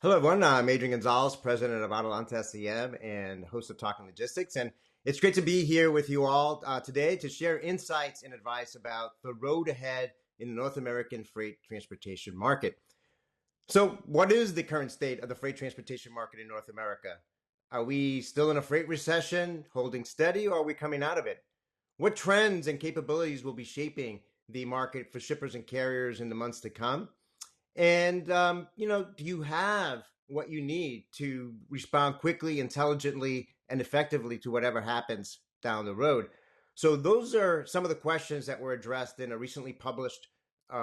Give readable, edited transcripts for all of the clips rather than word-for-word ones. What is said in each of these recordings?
Hello, everyone. I'm Adrian Gonzalez, president of Adelante SEM and host of Talking Logistics. And it's great to be here with you all today to share insights and advice about the road ahead in the North American freight transportation market. So, what is the current state of the freight transportation market in North America? Are we still in a freight recession, holding steady, or are we coming out of it? What trends and capabilities will be shaping the market for shippers and carriers in the months to come? And, do you have what you need to respond quickly, intelligently, and effectively to whatever happens down the road? So, those are some of the questions that were addressed in a recently published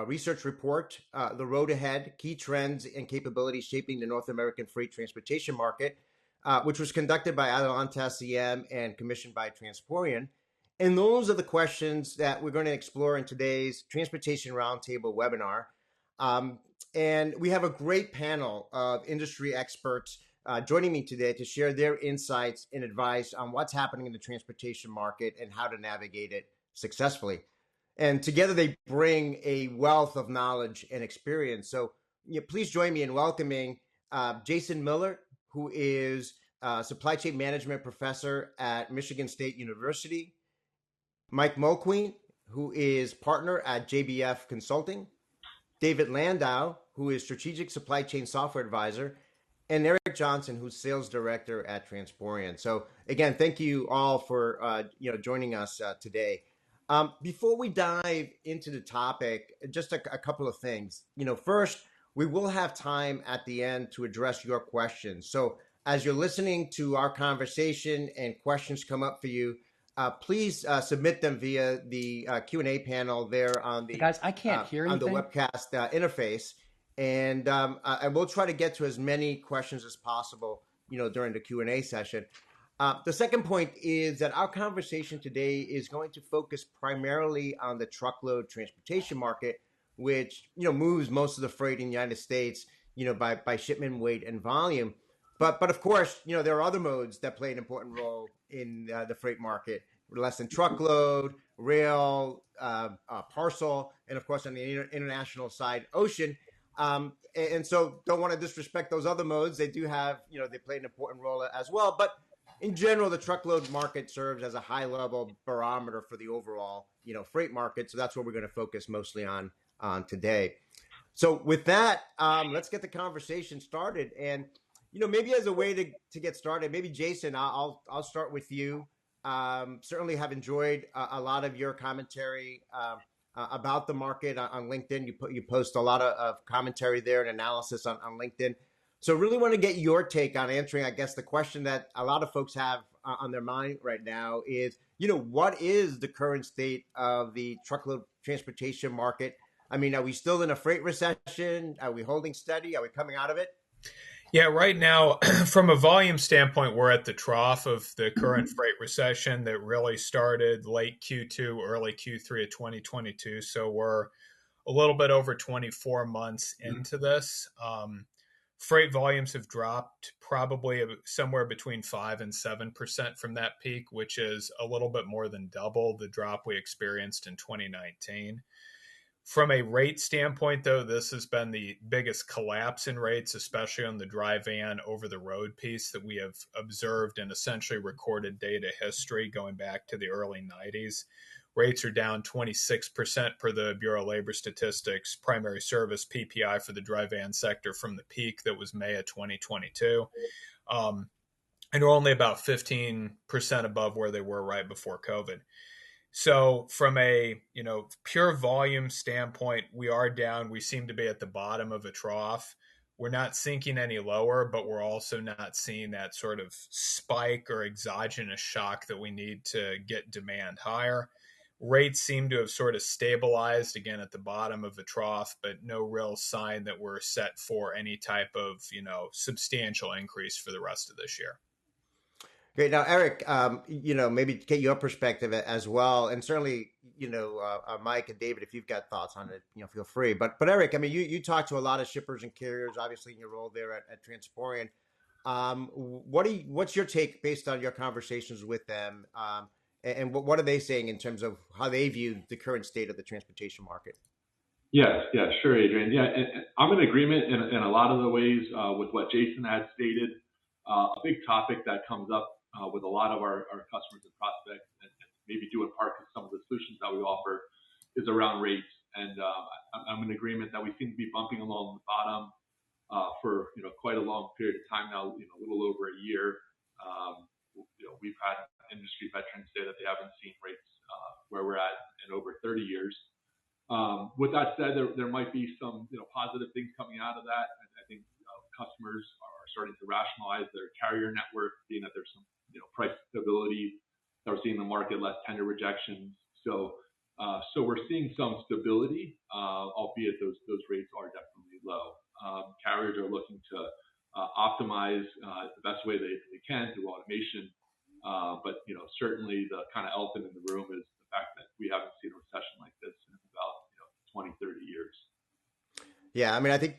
research report, The Road Ahead Key Trends and Capabilities Shaping the North American Freight Transportation Market, which was conducted by Adelante SEM and commissioned by Transporian. And those are the questions that we're going to explore in today's Transportation Roundtable webinar. And we have a great panel of industry experts joining me today to share their insights and advice on what's happening in the transportation market and how to navigate it successfully. And together they bring a wealth of knowledge and experience. So please join me in welcoming Jason Miller, who is a supply chain management professor at Michigan State University, Mike Mulqueen, who is partner at JBF Consulting, David Landau, who is Strategic Supply Chain Software Advisor, and Eric Johnson, who's Sales Director at Transporian. So again, thank you all for joining us today. Before we dive into the topic, just a couple of things. First, we will have time at the end to address your questions. So as you're listening to our conversation and questions come up for you, please submit them via the Q&A panel there on the Hey guys, I can't hear on the anything. webcast interface, and I will try to get to as many questions as possible, during the Q&A session. The second point is that our conversation today is going to focus primarily on the truckload transportation market, which moves most of the freight in the United States, by shipment weight and volume. But of course, there are other modes that play an important role in the freight market: less than truckload, rail, parcel, and of course on the international side, ocean. And so don't want to disrespect those other modes. They do have, they play an important role as well. But in general, the truckload market serves as a high level barometer for the overall, freight market. So that's what we're going to focus mostly on today. So with that, let's get the conversation started. And maybe as a way to get started, maybe Jason, I'll start with you. Certainly have enjoyed a lot of your commentary about the market on LinkedIn. You post a lot of commentary there and analysis on LinkedIn. So really want to get your take on answering, I guess, the question that a lot of folks have on their mind right now is, what is the current state of the truckload transportation market? I mean, are we still in a freight recession? Are we holding steady? Are we coming out of it? Yeah, right now, from a volume standpoint, we're at the trough of the current freight recession that really started late Q2, early Q3 of 2022. So we're a little bit over 24 months into this. Freight volumes have dropped probably somewhere between 5 and 7% from that peak, which is a little bit more than double the drop we experienced in 2019. From a rate standpoint, though, this has been the biggest collapse in rates, especially on the dry van over the road piece that we have observed in essentially recorded data history going back to the early 90s. Rates are down 26% per the Bureau of Labor Statistics primary service PPI for the dry van sector from the peak that was May of 2022. And we're only about 15% above where they were right before COVID. So from a pure volume standpoint, we are down. We seem to be at the bottom of a trough. We're not sinking any lower, but we're also not seeing that sort of spike or exogenous shock that we need to get demand higher. Rates seem to have sort of stabilized again at the bottom of the trough, but no real sign that we're set for any type of substantial increase for the rest of this year. Great. Now, Eric, maybe get your perspective as well, and certainly, Mike and David, if you've got thoughts on it, feel free. But Eric, I mean, you talk to a lot of shippers and carriers, obviously in your role there at Transporian. What's your take based on your conversations with them, and what are they saying in terms of how they view the current state of the transportation market? Yes, sure, Adrian. Yeah, and I'm in agreement in a lot of the ways with what Jason had stated. A big topic that comes up with a lot of our customers and prospects, and maybe due in part because some of the solutions that we offer is around rates. And I'm in agreement that we seem to be bumping along the bottom for quite a long period of time now, a little over a year. We've had industry veterans say that they haven't seen rates where we're at in over 30 years. With that said, there might be some positive things coming out of that. I think customers are starting to rationalize their carrier network, being that there's some price stability. They're seeing the market less tender rejections. So we're seeing some stability, albeit those rates are definitely low. Carriers are looking to optimize the best way they can through automation. But certainly the kind of elephant in the room is the fact that we haven't seen a recession like this in about 20, 30 years. Yeah, I mean, I think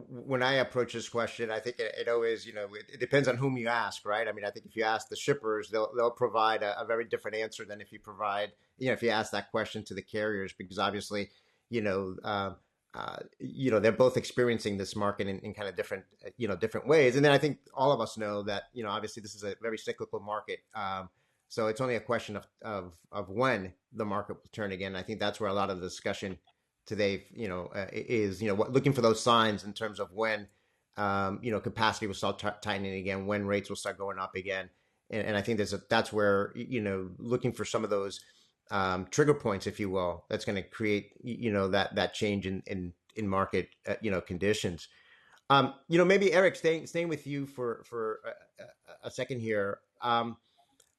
when I approach this question, I think it always it depends on whom you ask, right? I mean, I think if you ask the shippers, they'll provide a very different answer than if you provide if you ask that question to the carriers, because obviously you know they're both experiencing this market in kind of different different ways, and then I think all of us know that obviously this is a very cyclical market. So it's only a question of when the market will turn again. I think that's where a lot of the discussion today, is looking for those signs in terms of when, capacity will start tightening again, when rates will start going up again, and I think that's where looking for some of those trigger points, if you will, that's going to create that change in market conditions. Maybe Eric, staying with you for a second here.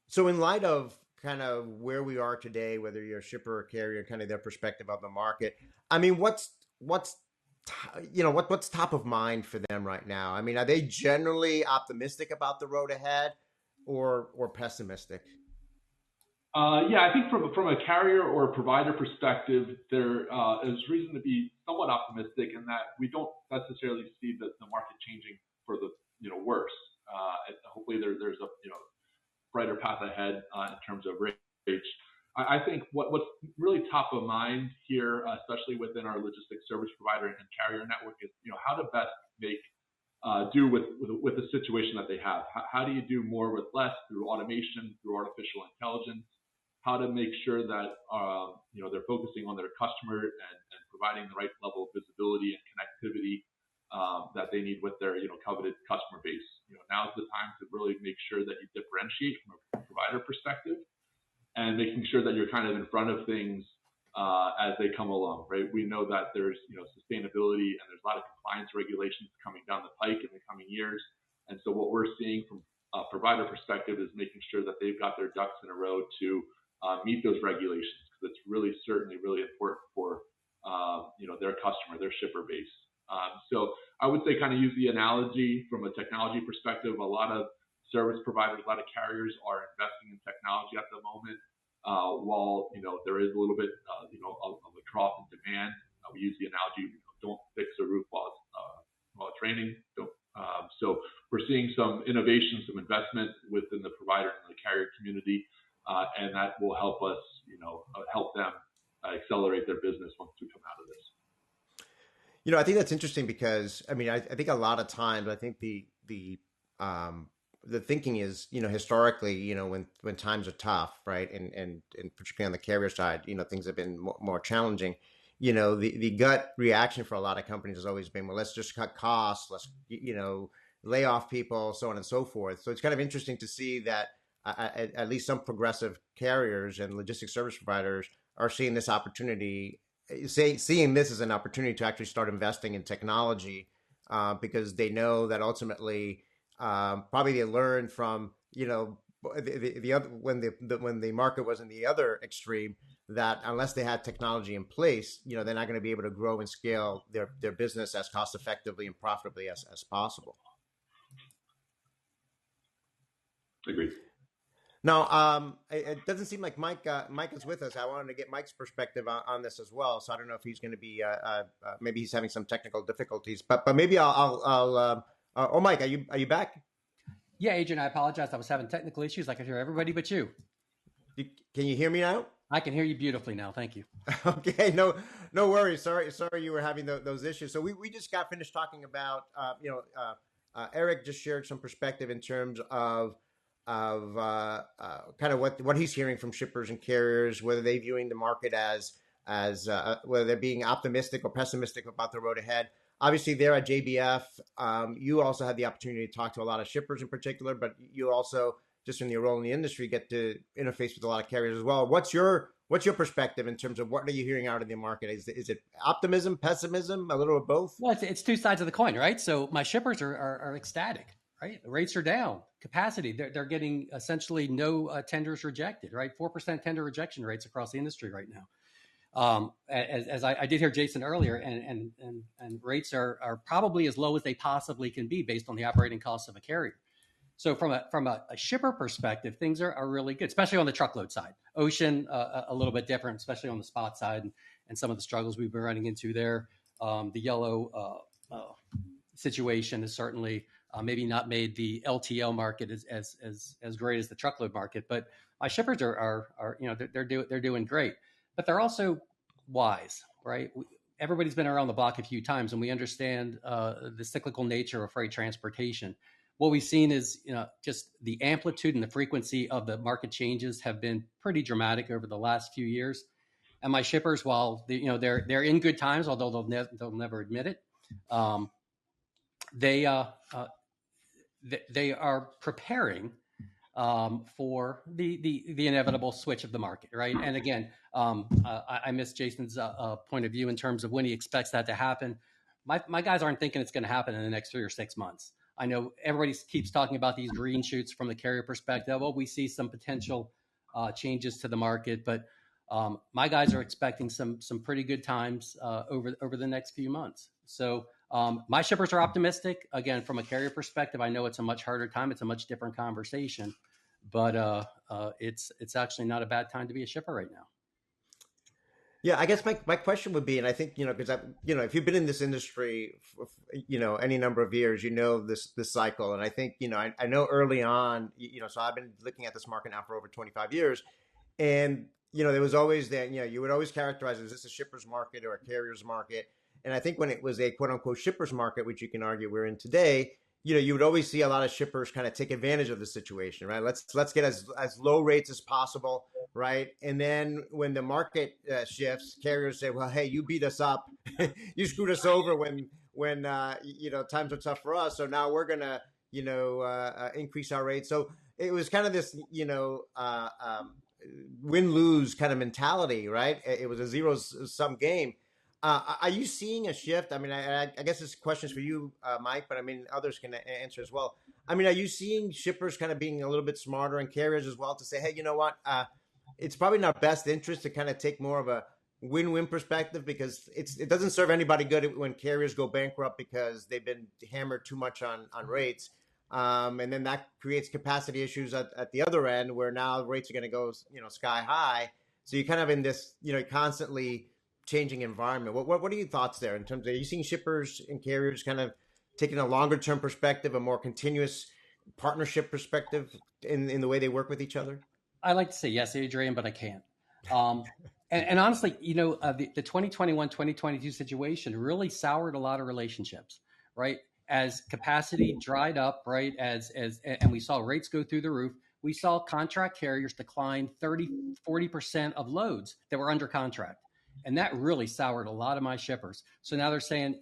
So in light of kind of where we are today, whether you're a shipper or carrier, kind of their perspective of the market, I mean, what's top of mind for them right now? I mean, are they generally optimistic about the road ahead, or pessimistic? Yeah, I think from a carrier or a provider perspective, there is reason to be somewhat optimistic in that we don't necessarily see the market changing for the worse. Hopefully there's a brighter path ahead in terms of rates. I think what's really top of mind here, especially within our logistics service provider and carrier network, is how to best make do with the situation that they have. How do you do more with less through automation, through artificial intelligence? How to make sure that they're focusing on their customer and providing the right level of visibility and connectivity that they need with their coveted customer base. Now's the time to really make sure that you differentiate from a provider perspective, and making sure that you're kind of in front of things as they come along, right? We know that there's sustainability and there's a lot of compliance regulations coming down the pike in the coming years, and so what we're seeing from a provider perspective is making sure that they've got their ducks in a row to meet those regulations, because it's really certainly really important for their customer, their shipper base. So I would say kind of use the analogy from a technology perspective. A lot of service providers, a lot of carriers are investing in technology at the moment. While there is a little bit of a trough in demand, we use the analogy: don't fix a roof while it's raining. So we're seeing some innovation, some investment within the provider and the carrier community, and that will help us, help them accelerate their business once we come out of this. I think that's interesting because I mean, I think a lot of times I think the thinking is, historically, when times are tough, right, and particularly on the carrier side, things have been more challenging. The gut reaction for a lot of companies has always been, well, let's just cut costs, let's lay off people, so on and so forth. So it's kind of interesting to see that at least some progressive carriers and logistics service providers are seeing this opportunity, seeing this as an opportunity to actually start investing in technology, because they know that ultimately, probably they learned from the other when the market was in the other extreme, that unless they had technology in place, they're not going to be able to grow and scale their business as cost effectively and profitably as possible. Agreed. Now, it doesn't seem like Mike is with us. I wanted to get Mike's perspective on this as well. So I don't know if he's going to be, maybe he's having some technical difficulties, but maybe I'll Mike, are you back? Yeah, Adrian, I apologize. I was having technical issues. I could hear everybody but you. Can you hear me now? I can hear you beautifully now. Thank you. Okay, no worries. Sorry you were having those issues. So we just got finished talking about Eric just shared some perspective in terms of kind of what he's hearing from shippers and carriers, whether they viewing the market as whether they're being optimistic or pessimistic about the road ahead. Obviously, there at JBF, you also had the opportunity to talk to a lot of shippers in particular, but you also, just in your role in the industry, get to interface with a lot of carriers as well. What's your perspective in terms of what are you hearing out in the market? Is it optimism, pessimism, a little of both? Well, it's two sides of the coin, right? So my shippers are ecstatic, right? The rates are down, capacity. They're getting essentially no tenders rejected, right? 4% tender rejection rates across the industry right now. As I did hear Jason earlier, and rates are probably as low as they possibly can be based on the operating costs of a carrier. So from a shipper perspective, things are really good, especially on the truckload side. Ocean, a little bit different, especially on the spot side and some of the struggles we've been running into there. The yellow situation has certainly maybe not made the LTL market as great as the truckload market, but my shippers are they're doing great. But they're also wise, right? Everybody's been around the block a few times, and we understand the cyclical nature of freight transportation. What we've seen is, just the amplitude and the frequency of the market changes have been pretty dramatic over the last few years. And my shippers, while they're in good times, although they'll never admit it, they are preparing for the inevitable switch of the market, right? And again, I missed Jason's point of view in terms of when he expects that to happen. My guys aren't thinking it's going to happen in the next 3 or 6 months. I know everybody keeps talking about these green shoots from the carrier perspective. Well, we see some potential changes to the market, but my guys are expecting some pretty good times over the next few months. So my shippers are optimistic. Again, from a carrier perspective, I know it's a much harder time. It's a much different conversation, but it's actually not a bad time to be a shipper right now. Yeah, I guess my question would be, and I think, because if you've been in this industry for, any number of years, this cycle. And I think, I know early on, so I've been looking at this market now for over 25 years. And, there was always that, you would always characterize, is this a shipper's market or a carrier's market? And I think when it was a quote unquote shipper's market, which you can argue we're in today, you would always see a lot of shippers kind of take advantage of the situation, right? Let's get as low rates as possible, right? And then when the market shifts, carriers say, well, hey, you beat us up, you screwed us over when times are tough for us, so now we're gonna increase our rates. So it was kind of this win-lose kind of mentality, right? It was a zero-sum game. Are you seeing a shift? I mean, I guess this question is for you, Mike, but I mean, others can answer as well. I mean, are you seeing shippers kind of being a little bit smarter and carriers as well to say, hey, you know what? It's probably in our best interest to kind of take more of a win-win perspective, because it doesn't serve anybody good when carriers go bankrupt because they've been hammered too much on rates. And then that creates capacity issues at the other end, where now rates are going to go, sky high. So you're kind of in this, constantly changing environment. What are your thoughts there in terms of, are you seeing shippers and carriers kind of taking a longer term perspective, a more continuous partnership perspective in the way they work with each other? I like to say yes, Adrian, but I can't. And honestly, the 2021-2022 situation really soured a lot of relationships, right? As capacity dried up, right? And we saw rates go through the roof. We saw contract carriers decline 40% of loads that were under contract. And that really soured a lot of my shippers. So now they're saying,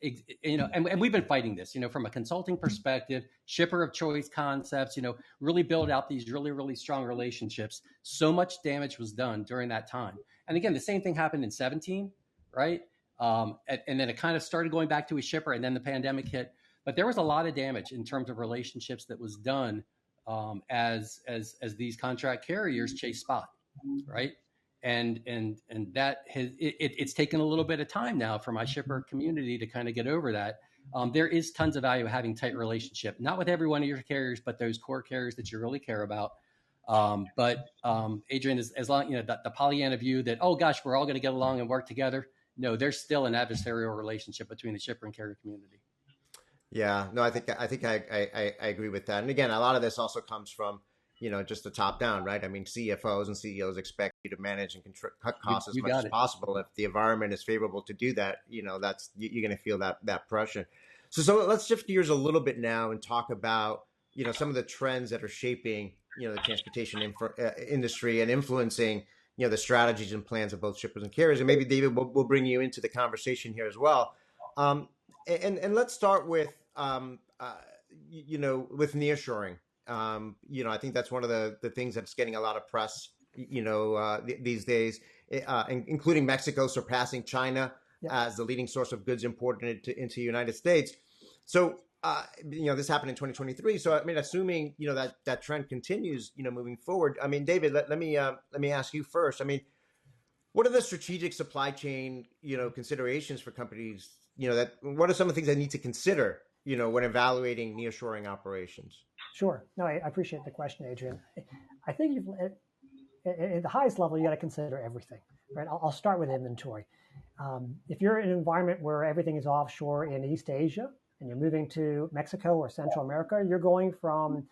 and we've been fighting this, from a consulting perspective, shipper of choice concepts, really build out these really, really strong relationships. So much damage was done during that time. And again, the same thing happened in 2017, right? And then it kind of started going back to a shipper, and then the pandemic hit. But there was a lot of damage in terms of relationships that was done as these contract carriers chase spot, right? And that it's taken a little bit of time now for my shipper community to kind of get over that. There is tons of value of having tight relationship, not with every one of your carriers, but those core carriers that you really care about. But Adrian, as long the Pollyanna view that, oh gosh, we're all going to get along and work together. No, there's still an adversarial relationship between the shipper and carrier community. Yeah, no, I think I agree with that. And again, a lot of this also comes from, just the top down, right? I mean, CFOs and CEOs expect you to manage and cut costs as You much got as it. possible. If the environment is favorable to do that, that's you're going to feel that pressure. So let's shift gears a little bit now and talk about some of the trends that are shaping the transportation industry and influencing the strategies and plans of both shippers and carriers. And maybe David, we'll bring you into the conversation here as well. And let's start with with nearshoring. I think that's one of the things that's getting a lot of press, these days, including Mexico surpassing China as the leading source of goods imported into the United States. So, this happened in 2023. So, I mean, assuming, that trend continues, moving forward. I mean, David, let me ask you first. I mean, what are the strategic supply chain, considerations for companies, what are some of the things they need to consider, when evaluating nearshoring operations? Sure. No, I appreciate the question, Adrian. I think at the highest level, you got to consider everything, right? I'll start with inventory. If you're in an environment where everything is offshore in East Asia and you're moving to Mexico or Central America, you're going from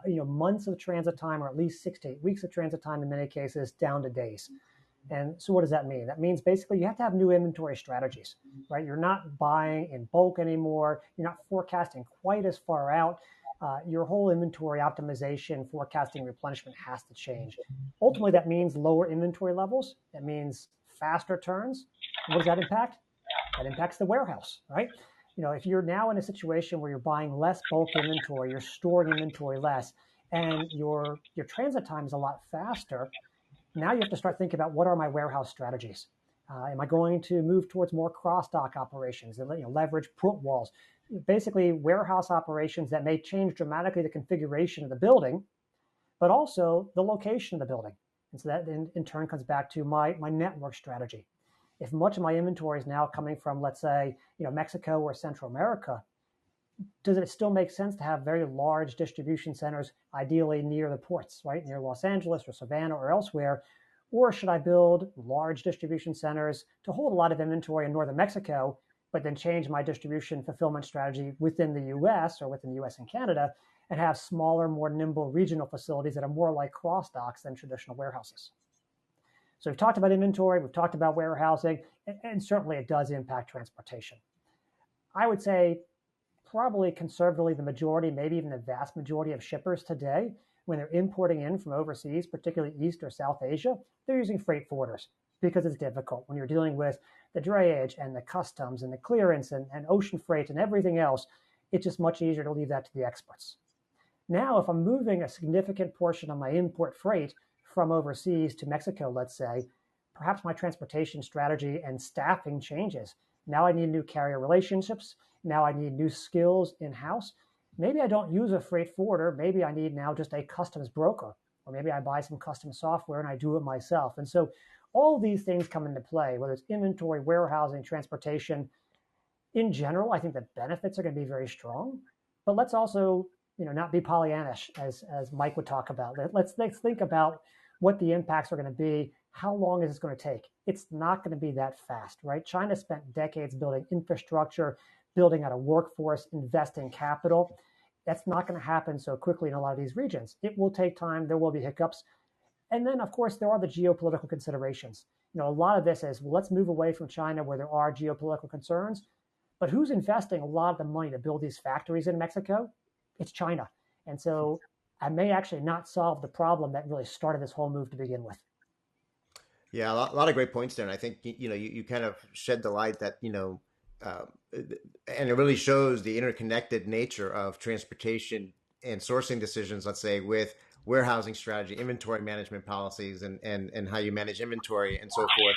months of transit time, or at least 6 to 8 weeks of transit time in many cases, down to days. And so what does that mean? That means basically you have to have new inventory strategies, right? You're not buying in bulk anymore. You're not forecasting quite as far out. Your whole inventory optimization, forecasting, replenishment has to change. Ultimately, that means lower inventory levels. That means faster turns. What does that impact? That impacts the warehouse, right? If you're now in a situation where you're buying less bulk inventory, you're storing inventory less, and your transit time is a lot faster, now you have to start thinking about, what are my warehouse strategies? Am I going to move towards more cross-dock operations that leverage put walls? Basically, warehouse operations that may change dramatically the configuration of the building, but also the location of the building. And so that in turn comes back to my network strategy. If much of my inventory is now coming from, let's say, Mexico or Central America, does it still make sense to have very large distribution centers, ideally near the ports, right? Near Los Angeles or Savannah or elsewhere? Or should I build large distribution centers to hold a lot of inventory in northern Mexico, but then change my distribution fulfillment strategy within the US or within the US and Canada, and have smaller, more nimble regional facilities that are more like cross docks than traditional warehouses? So we've talked about inventory, we've talked about warehousing, and certainly it does impact transportation. I would say probably conservatively the majority, maybe even the vast majority of shippers today, when they're importing in from overseas, particularly East or South Asia, they're using freight forwarders because it's difficult when you're dealing with the drayage and the customs and the clearance and ocean freight and everything else. It's just much easier to leave that to the experts. Now, if I'm moving a significant portion of my import freight from overseas to Mexico, let's say, perhaps my transportation strategy and staffing changes. Now I need new carrier relationships. Now I need new skills in-house. Maybe I don't use a freight forwarder. Maybe I need now just a customs broker, or maybe I buy some custom software and I do it myself. And so all of these things come into play, whether it's inventory, warehousing, transportation. In general, I think the benefits are going to be very strong, but let's also, not be Pollyannish, as Mike would talk about. Let's think about what the impacts are going to be. How long is this going to take? It's not going to be that fast, right? China spent decades building infrastructure, building out a workforce, investing capital. That's not going to happen so quickly in a lot of these regions. It will take time. There will be hiccups. And then, of course, there are the geopolitical considerations. A lot of this is, well, let's move away from China where there are geopolitical concerns. But who's investing a lot of the money to build these factories in Mexico? It's China. And so I may actually not solve the problem that really started this whole move to begin with. Yeah, a lot of great points there. And I think, you kind of shed the light that, and it really shows the interconnected nature of transportation and sourcing decisions, let's say, with warehousing strategy, inventory management policies, and how you manage inventory and so forth.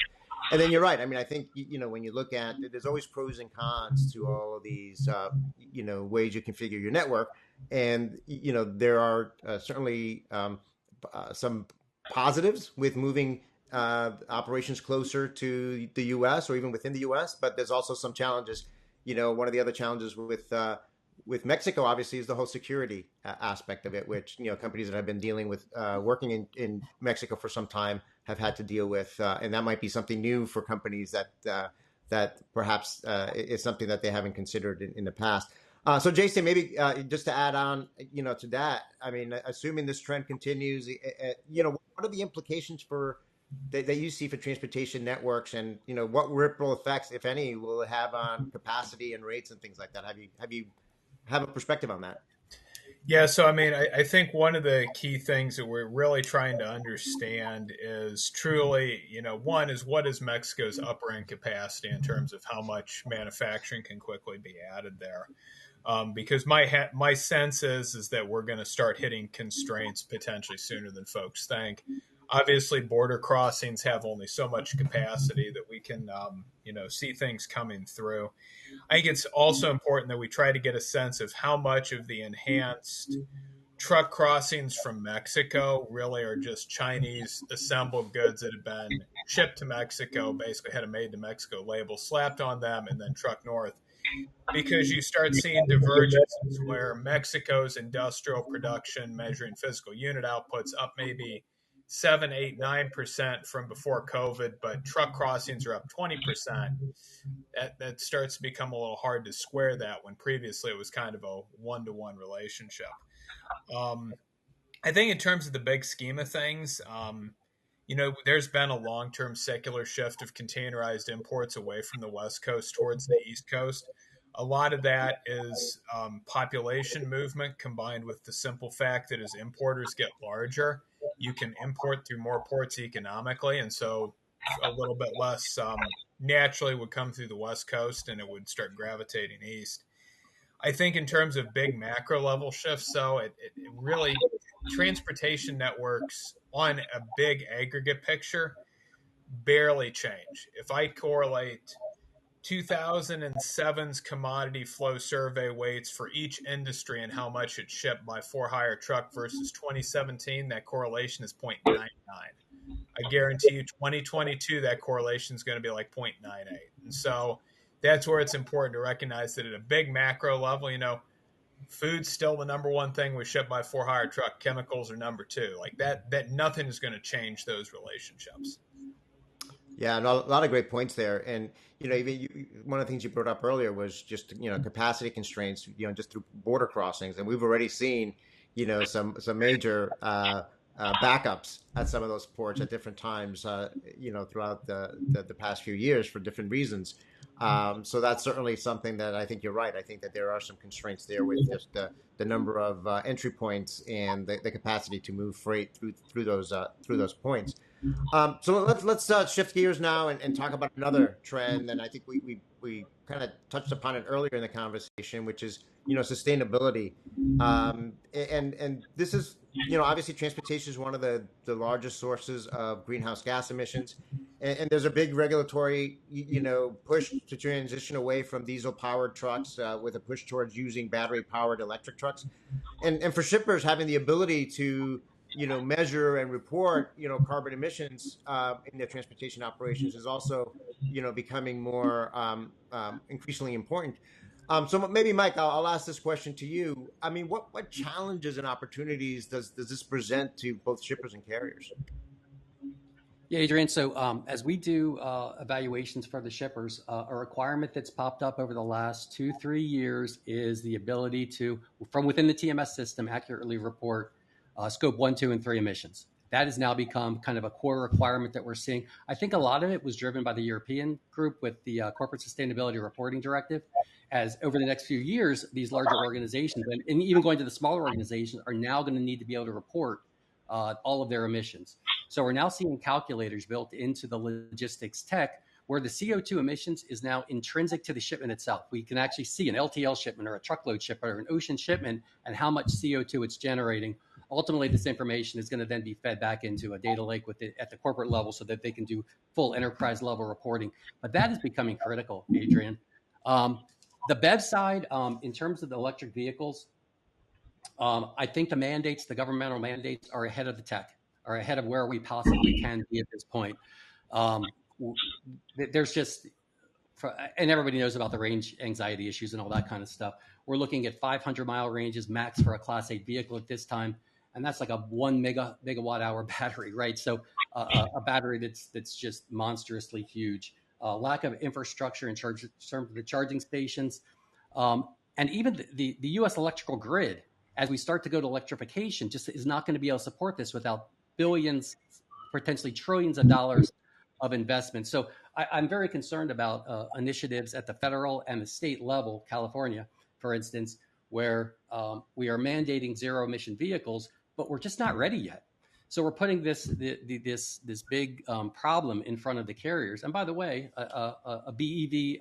And then you're right. I mean, I think, when you look at, there's always pros and cons to all of these, ways you configure your network. And, there are certainly some positives with moving operations closer to the U.S. or even within the U.S., but there's also some challenges. One of the other challenges with Mexico, obviously, is the whole security aspect of it, which companies that have been dealing with working in Mexico for some time have had to deal with, and that might be something new for companies that perhaps is something that they haven't considered in the past. So Jason, maybe just to add on, to that, I mean, assuming this trend continues, what are the implications for that you see for transportation networks, and what ripple effects, if any, will it have on capacity and rates and things like that? Have you have a perspective on that? Yeah, so I mean, I think one of the key things that we're really trying to understand is truly, one is what is Mexico's upper end capacity in terms of how much manufacturing can quickly be added there. Because my sense is that we're going to start hitting constraints potentially sooner than folks think. Obviously, border crossings have only so much capacity that we can, see things coming through. I think it's also important that we try to get a sense of how much of the enhanced truck crossings from Mexico really are just Chinese assembled goods that have been shipped to Mexico, basically had a made to Mexico label slapped on them and then trucked north. Because you start seeing divergences where Mexico's industrial production measuring physical unit outputs up maybe 7, 8, 9% from before COVID, but truck crossings are up 20%. That starts to become a little hard to square that when previously it was kind of a one-to-one relationship. I think in terms of the big scheme of things, there's been a long-term secular shift of containerized imports away from the West Coast towards the East Coast. A lot of that is population movement combined with the simple fact that as importers get larger, you can import through more ports economically. And so a little bit less naturally would come through the West Coast and it would start gravitating east. I think in terms of big macro level shifts, though, it really transportation networks on a big aggregate picture barely change. If I correlate 2007's commodity flow survey weights for each industry and how much it shipped by for-hire truck versus 2017, that correlation is 0.99. I guarantee you 2022, that correlation is going to be like 0.98. And so that's where it's important to recognize that at a big macro level, food's still the number one thing we ship by for-hire truck. Chemicals are number two. Like that nothing is going to change those relationships. Yeah, a lot of great points there. And, even one of the things you brought up earlier was just, capacity constraints, just through border crossings. And we've already seen, some major backups at some of those ports at different times, throughout the past few years for different reasons. So that's certainly something that I think you're right. I think that there are some constraints there with just the number of entry points and the capacity to move freight through those points. So let's shift gears now and talk about another trend. And I think we kind of touched upon it earlier in the conversation, which is sustainability. And this is obviously transportation is one of the largest sources of greenhouse gas emissions, and there's a big regulatory push to transition away from diesel powered trucks with a push towards using battery powered electric trucks, and for shippers having the ability to measure and report, carbon emissions in their transportation operations is also, becoming more increasingly important. So maybe, Mike, I'll ask this question to you. I mean, what challenges and opportunities does this present to both shippers and carriers? Yeah, Adrian. So as we do evaluations for the shippers, a requirement that's popped up over the last 2-3 years is the ability to, from within the TMS system, accurately report scope 1, 2, and 3 emissions. That has now become kind of a core requirement that we're seeing. I think a lot of it was driven by the European group with the Corporate Sustainability Reporting Directive. As over the next few years, these larger organizations, and even going to the smaller organizations, are now going to need to be able to report all of their emissions. So we're now seeing calculators built into the logistics tech where the CO2 emissions is now intrinsic to the shipment itself. We can actually see an LTL shipment or a truckload shipment or an ocean shipment and how much CO2 it's generating. Ultimately, this information is going to then be fed back into a data lake at the corporate level so that they can do full enterprise level reporting. But that is becoming critical, Adrian. The BEV side, in terms of the electric vehicles, I think the governmental mandates are ahead of the tech, are ahead of where we possibly can be at this point. There's just, and everybody knows about the range anxiety issues and all that kind of stuff. We're looking at 500-mile ranges max for a Class 8 vehicle at this time. And that's like a 1 megawatt hour battery, right? So a battery that's just monstrously huge. Lack of infrastructure in terms of the charging stations. And even the U.S. electrical grid, as we start to go to electrification, just is not going to be able to support this without billions, potentially trillions of dollars of investment. So I'm very concerned about initiatives at the federal and the state level, California, for instance, where we are mandating zero emission vehicles, but we're just not ready yet. So we're putting this big problem in front of the carriers. And by the way, a BEV,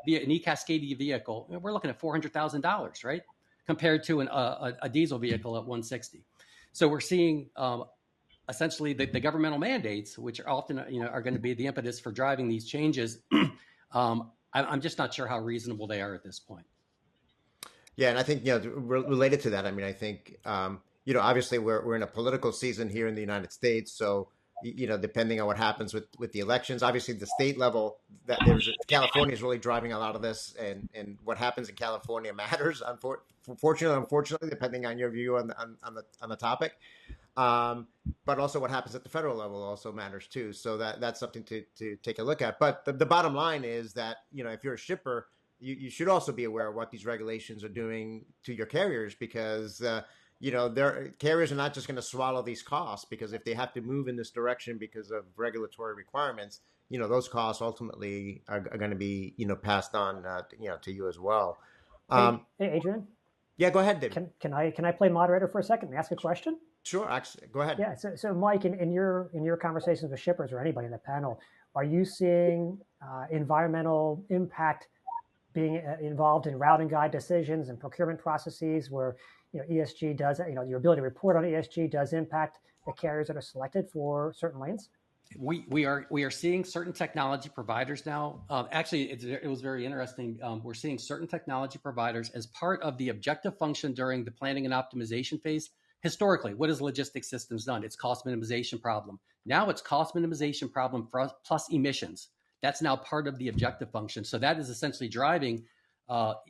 an e-Cascadia vehicle, we're looking at $400,000, right, compared to a diesel vehicle at $160,000. So we're seeing essentially the governmental mandates, which are often are going to be the impetus for driving these changes. I'm just not sure how reasonable they are at this point. Yeah, and I think related to that, I mean, I think obviously we're in a political season here in the United States, so depending on what happens with the elections, obviously the state level, that California is really driving a lot of this, and what happens in California matters. Unfortunately, depending on your view on the topic. But also what happens at the federal level also matters too. So that's something to take a look at. But the bottom line is that if you're a shipper, you should also be aware of what these regulations are doing to your carriers, because their carriers are not just going to swallow these costs, because if they have to move in this direction because of regulatory requirements, those costs ultimately are going to be passed on to you as well. Hey, Adrian. Yeah, go ahead, David. Can I play moderator for a second and ask a question? Sure, actually, go ahead. Yeah. So Mike, in your conversations with shippers or anybody in the panel, are you seeing environmental impact being involved in routing guide decisions and procurement processes where ESG does, your ability to report on ESG does impact the carriers that are selected for certain lanes? We are seeing certain technology providers now. Actually, it was very interesting. We're seeing certain technology providers as part of the objective function during the planning and optimization phase. Historically, what has logistics systems done? It's cost minimization problem. Now it's cost minimization problem plus emissions. That's now part of the objective function. So that is essentially driving,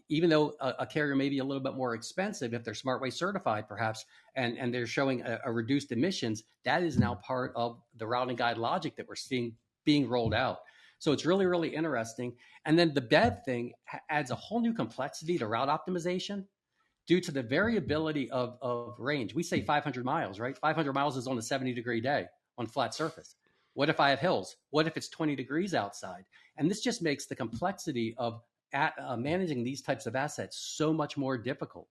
even though a carrier may be a little bit more expensive, if they're SmartWay certified perhaps, and they're showing a reduced emissions, that is now part of the routing guide logic that we're seeing being rolled out. So it's really, really interesting. And then the BEV thing adds a whole new complexity to route optimization due to the variability of range. We say 500 miles, right? 500 miles is on a 70-degree day on flat surface. What if I have hills? What if it's 20 degrees outside? And this just makes the complexity of managing these types of assets so much more difficult,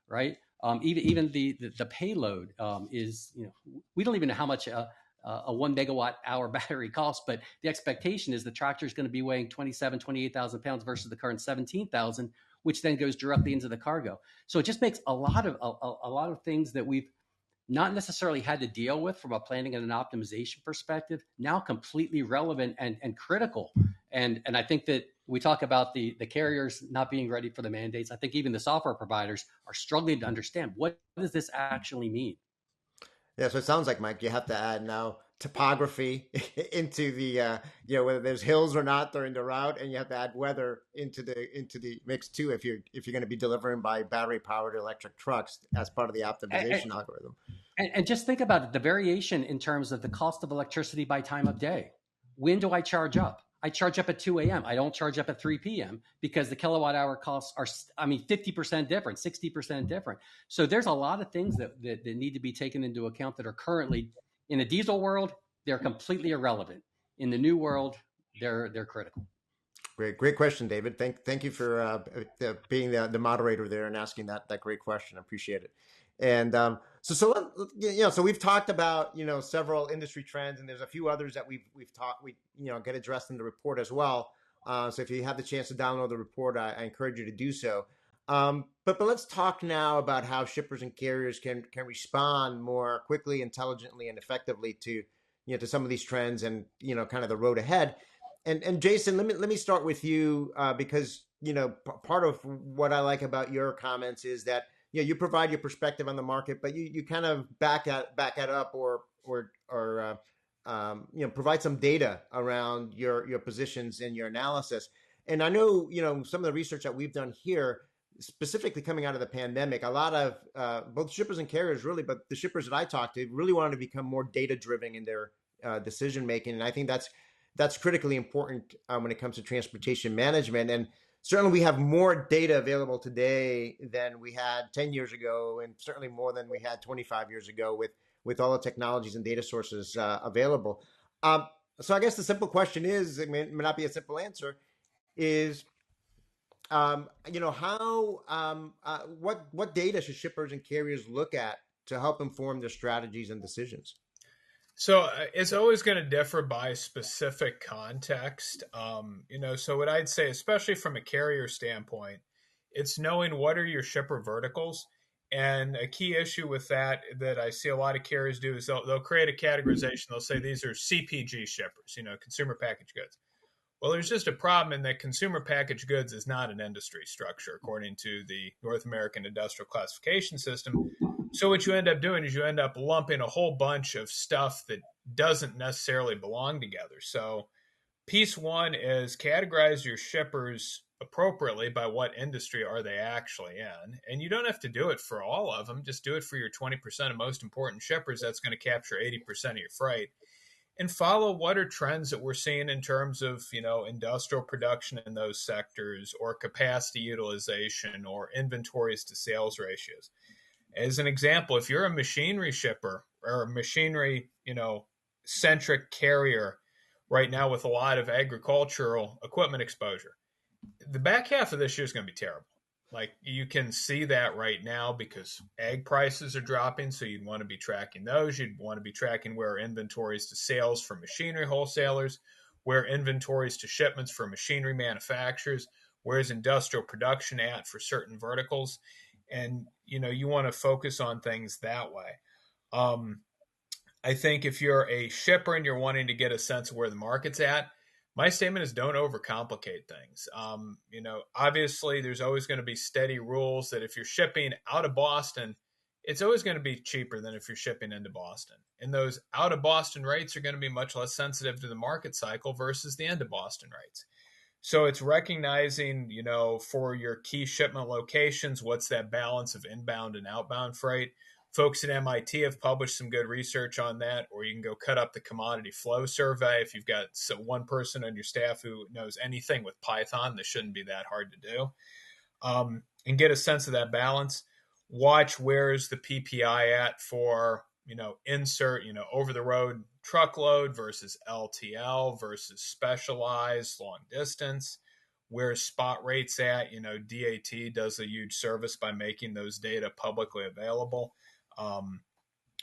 right? Even the payload is, we don't even know how much a 1 megawatt hour battery costs, but the expectation is the tractor is going to be weighing 28,000 pounds versus the current 17,000, which then goes directly into the cargo. So it just makes a lot of things that we've not necessarily had to deal with from a planning and an optimization perspective, now completely relevant and critical. And I think that we talk about the carriers not being ready for the mandates. I think even the software providers are struggling to understand what does this actually mean. Yeah, so it sounds like, Mike, you have to add now topography into the whether there's hills or not during the route, and you have to add weather into the mix too if you're going to be delivering by battery powered electric trucks as part of the optimization algorithm. And just think about it, the variation in terms of the cost of electricity by time of day. When do I charge up? I charge up at 2 a.m. I don't charge up at 3 p.m. because the kilowatt hour costs are, 50% different, 60% different. So there's a lot of things that need to be taken into account that are currently in the diesel world, they're completely irrelevant. In the new world, they're critical. Great question, David. Thank you for being the moderator there and asking that great question. I appreciate it. And so we've talked about several industry trends, and there's a few others that we get addressed in the report as well. So if you have the chance to download the report, I encourage you to do so. But let's talk now about how shippers and carriers can respond more quickly, intelligently, and effectively to some of these trends and kind of the road ahead. And Jason, let me start with you because part of what I like about your comments is that you provide your perspective on the market, but you kind of back it up or provide some data around your positions and your analysis. And I know some of the research that we've done here, specifically coming out of the pandemic, a lot of both shippers and carriers really, but the shippers that I talked to really wanted to become more data driven in their decision making, and I think that's critically important when it comes to transportation management. And certainly we have more data available today than we had 10 years ago, and certainly more than we had 25 years ago with all the technologies and data sources available. So I guess the simple question is, it may not be a simple answer, is what data should shippers and carriers look at to help inform their strategies and decisions? So it's always going to differ by specific context. So what I'd say, especially from a carrier standpoint, it's knowing what are your shipper verticals. And a key issue with that I see a lot of carriers do is they'll create a categorization. They'll say these are CPG shippers, consumer packaged goods. Well, there's just a problem in that consumer packaged goods is not an industry structure, according to the North American Industrial Classification System. So what you end up doing is you end up lumping a whole bunch of stuff that doesn't necessarily belong together. So piece one is categorize your shippers appropriately by what industry are they actually in. And you don't have to do it for all of them. Just do it for your 20% of most important shippers. That's going to capture 80% of your freight. And follow what are trends that we're seeing in terms of, industrial production in those sectors, or capacity utilization, or inventories to sales ratios. As an example, if you're a machinery shipper or a machinery, centric carrier right now with a lot of agricultural equipment exposure, the back half of this year is going to be terrible. Like, you can see that right now because ag prices are dropping. So you'd want to be tracking those. You'd want to be tracking where inventories to sales for machinery wholesalers, where inventories to shipments for machinery manufacturers, where's industrial production at for certain verticals. And, you want to focus on things that way. I think if you're a shipper and you're wanting to get a sense of where the market's at, my statement is don't overcomplicate things. Obviously there's always going to be steady rules that if you're shipping out of Boston, it's always going to be cheaper than if you're shipping into Boston. And those out of Boston rates are going to be much less sensitive to the market cycle versus the into Boston rates. So it's recognizing, for your key shipment locations, what's that balance of inbound and outbound freight. Folks at MIT have published some good research on that, or you can go cut up the commodity flow survey. If you've got one person on your staff who knows anything with Python, this shouldn't be that hard to do, and get a sense of that balance. Watch where's the PPI at for, insert, over the road truckload versus LTL versus specialized long distance. Where's spot rates at? DAT does a huge service by making those data publicly available.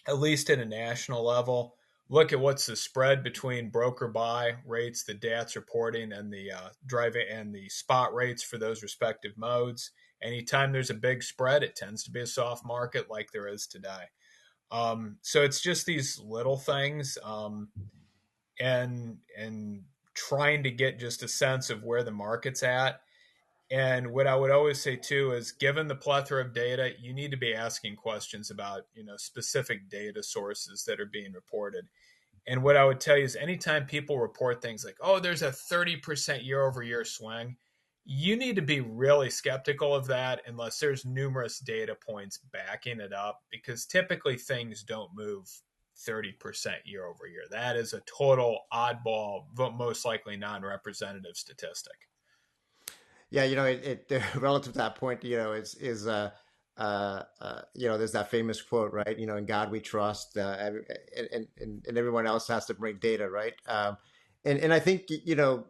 At least at a national level. Look at what's the spread between broker buy rates that DAT's reporting and the driving and the spot rates for those respective modes. Anytime there's a big spread, it tends to be a soft market like there is today. So it's just these little things, and trying to get just a sense of where the market's at. And what I would always say too is, given the plethora of data, you need to be asking questions about, specific data sources that are being reported. And what I would tell you is, anytime people report things like, oh, there's a 30% year over year swing, you need to be really skeptical of that unless there's numerous data points backing it up, because typically things don't move 30% year over year. That is a total oddball, but most likely non-representative statistic. Yeah, relative to that point, there's that famous quote, right? In God we trust, and everyone else has to bring data, right? And I think you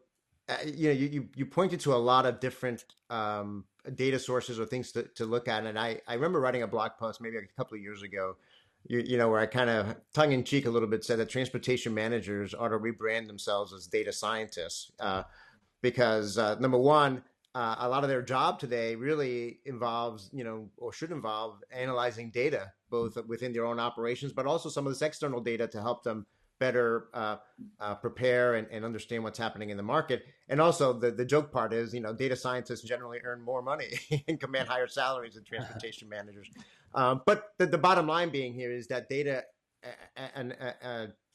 pointed to a lot of different data sources or things to look at, and I remember writing a blog post maybe a couple of years ago, where I kind of tongue in cheek a little bit said that transportation managers ought to rebrand themselves as data scientists, because number one, a lot of their job today really involves, or should involve, analyzing data, both within their own operations, but also some of this external data to help them better prepare and understand what's happening in the market. And also the joke part is, data scientists generally earn more money and command higher salaries than transportation managers. But the bottom line being here is that data and